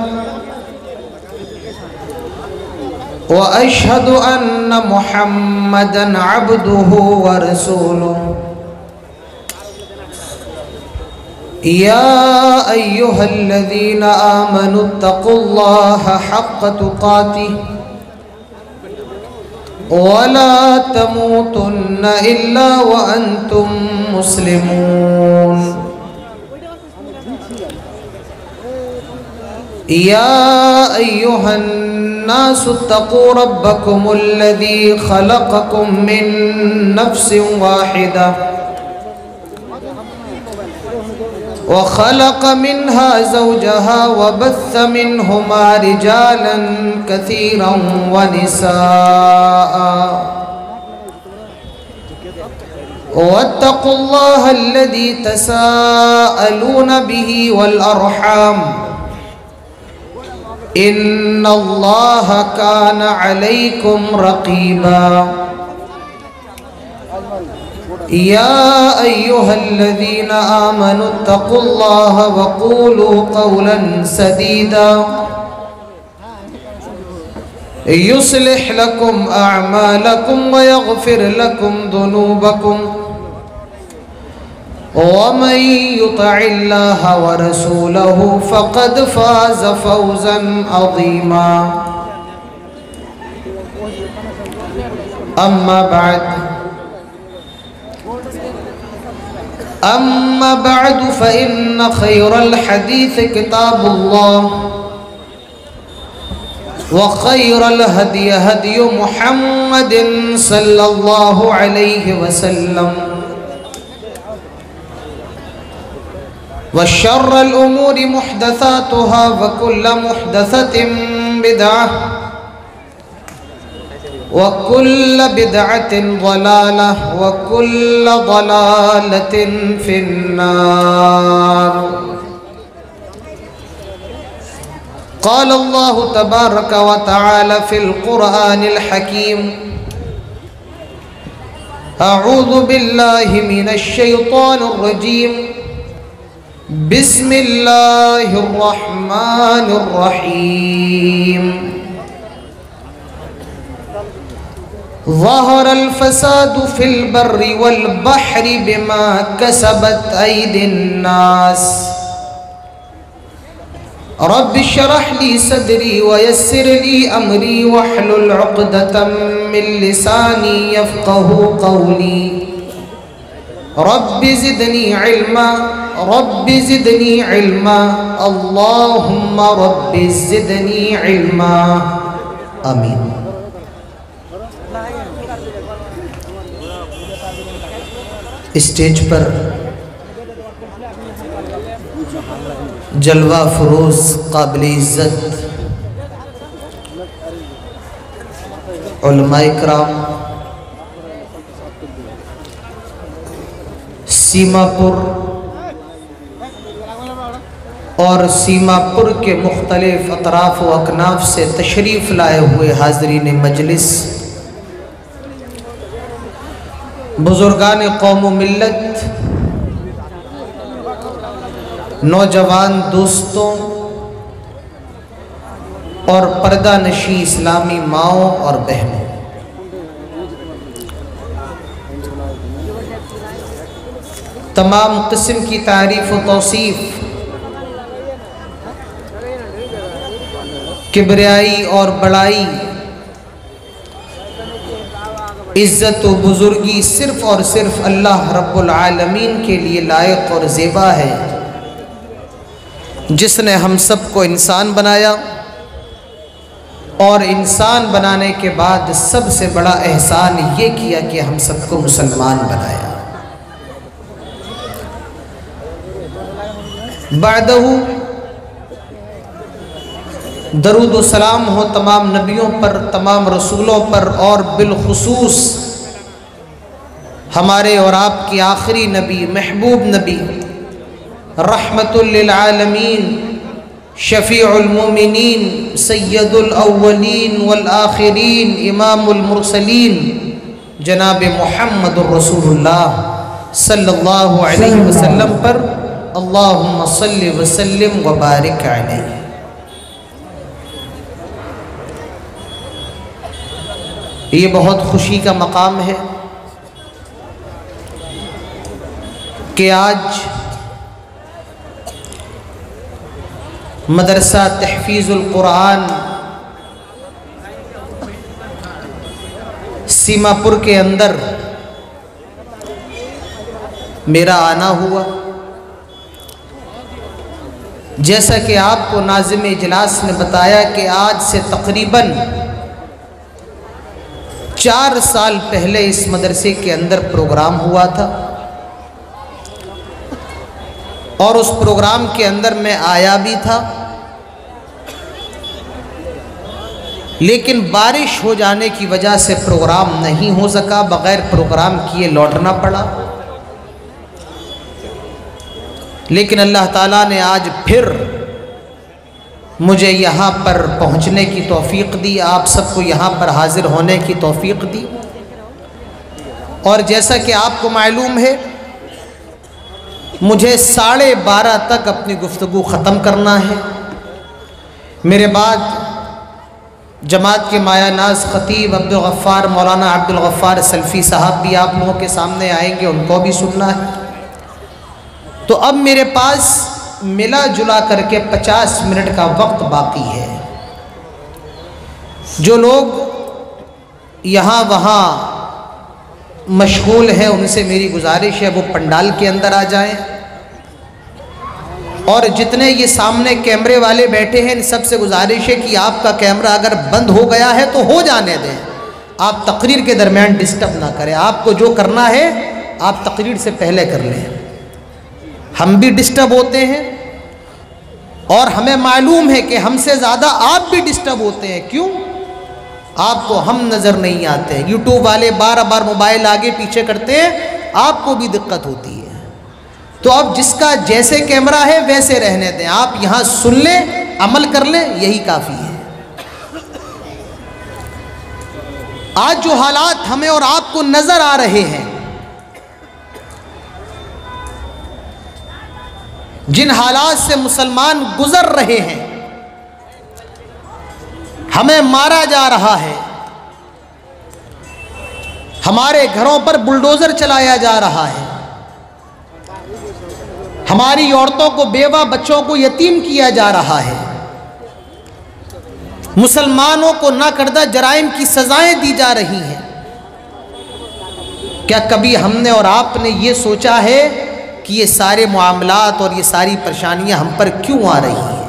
وأشهد أن محمدًا عبده ورسوله۔ يا أيها الذين آمنوا اتقوا الله حق تقاته ولا تموتن إلا وأنتم مسلمون۔ يا أيها الناس اتقوا ربكم الذي خلقكم من نفس واحدة وخلق منها زوجها وبث منهما رجالا كثيرا ونساء، واتقوا الله الذي تساءلون به والأرحام إن الله كان عليكم رقيبا۔ يا أيها الذين آمنوا اتقوا الله وقولوا قولا سديدا يصلح لكم أعمالكم ويغفر لكم ذنوبكم، ومن يطع الله ورسوله فقد فاز فوزا عظيما۔ أما بعد فإن خير الحديث كتاب الله، وخير الهدي هدي محمد صلى الله عليه وسلم، وشر الأمور محدثاتها وكل محدثة بدعة وكل بدعة ضلالة وكل ضلالة في النار۔ قال الله تبارك وتعالى في القرآن الحكيم: أعوذ بالله من الشيطان الرجيم، بسم اللہ الرحمن الرحیم ظہر الفساد فی البر والبحر بما کسبت ایدی الناس رب اشرح لی صدری ویسر لی امری واحلل عقدۃ من لسانی یفقہوا قولی رب زدنی علما رب زدنی علما اللہم رب زدنی علما آمین۔ اسٹیج پر جلوہ فروز قابل عزت علماء کرام، سیما پور اور سیما پور کے مختلف اطراف و اکناف سے تشریف لائے ہوئے حاضرین مجلس، بزرگان قوم و ملت، نوجوان دوستوں اور پردہ نشیں اسلامی ماؤں اور بہنوں، تمام قسم کی تعریف و توصیف کبریائی اور بڑائی، عزت و بزرگی صرف اور صرف اللہ رب العالمین کے لیے لائق اور زیبا ہے، جس نے ہم سب کو انسان بنایا اور انسان بنانے کے بعد سب سے بڑا احسان یہ کیا کہ ہم سب کو مسلمان بنایا۔ بعدہ درود و سلام ہو تمام نبیوں پر، تمام رسولوں پر، اور بالخصوص ہمارے اور آپ کی آخری نبی، محبوب نبی، رحمت للعالمین، شفیع المومنین، سید الاولین والآخرین، امام المرسلین، جناب محمد الرسول اللہ صلی اللہ علیہ وسلم پر اللہم صلی وسلم وبارک علیہ۔ یہ بہت خوشی کا مقام ہے کہ آج مدرسہ تحفیظ القرآن سیما پور کے اندر میرا آنا ہوا۔ جیسا کہ آپ کو ناظم اجلاس نے بتایا کہ آج سے تقریباً 4 سال پہلے اس مدرسے کے اندر پروگرام ہوا تھا، اور اس پروگرام کے اندر میں آیا بھی تھا، لیکن بارش ہو جانے کی وجہ سے پروگرام نہیں ہو سکا، بغیر پروگرام کیے لوٹنا پڑا۔ لیکن اللہ تعالیٰ نے آج پھر مجھے یہاں پر پہنچنے کی توفیق دی، آپ سب کو یہاں پر حاضر ہونے کی توفیق دی، اور جیسا کہ آپ کو معلوم ہے مجھے 12:30 تک اپنی گفتگو ختم کرنا ہے۔ میرے بعد جماعت کے مایہ ناز خطیب عبدالغفار مولانا عبدالغفار سلفی صاحب بھی آپ لوگوں کے سامنے آئیں گے، ان کو بھی سننا ہے۔ تو اب میرے پاس ملا جلا کر کے 50 منٹ کا وقت باقی ہے۔ جو لوگ یہاں وہاں مشغول ہیں ان سے میری گزارش ہے وہ پنڈال کے اندر آ جائیں، اور جتنے یہ سامنے کیمرے والے بیٹھے ہیں ان سب سے گزارش ہے کہ آپ کا کیمرہ اگر بند ہو گیا ہے تو ہو جانے دیں، آپ تقریر کے درمیان ڈسٹرب نہ کریں۔ آپ کو جو کرنا ہے آپ تقریر سے پہلے کر لیں، ہم بھی ڈسٹرب ہوتے ہیں اور ہمیں معلوم ہے کہ ہم سے زیادہ آپ بھی ڈسٹرب ہوتے ہیں۔ کیوں؟ آپ کو ہم نظر نہیں آتے، یوٹیوب والے بار بار موبائل آگے پیچھے کرتے ہیں، آپ کو بھی دقت ہوتی ہے۔ تو اب جس کا جیسے کیمرہ ہے ویسے رہنے دیں، آپ یہاں سن لیں، عمل کر لیں، یہی کافی ہے۔ آج جو حالات ہمیں اور آپ کو نظر آ رہے ہیں جن حالات سے مسلمان گزر رہے ہیں، ہمیں مارا جا رہا ہے، ہمارے گھروں پر بلڈوزر چلایا جا رہا ہے، ہماری عورتوں کو، بیوہ بچوں کو یتیم کیا جا رہا ہے، مسلمانوں کو ناکردہ جرائم کی سزائیں دی جا رہی ہیں، کیا کبھی ہم نے اور آپ نے یہ سوچا ہے کہ یہ سارے معاملات اور یہ ساری پریشانیاں ہم پر کیوں آ رہی ہیں؟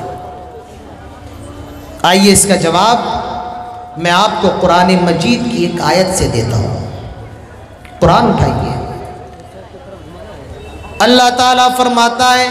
آئیے اس کا جواب میں آپ کو قرآن مجید کی ایک آیت سے دیتا ہوں۔ قرآن اٹھائیے، اللہ تعالیٰ فرماتا ہے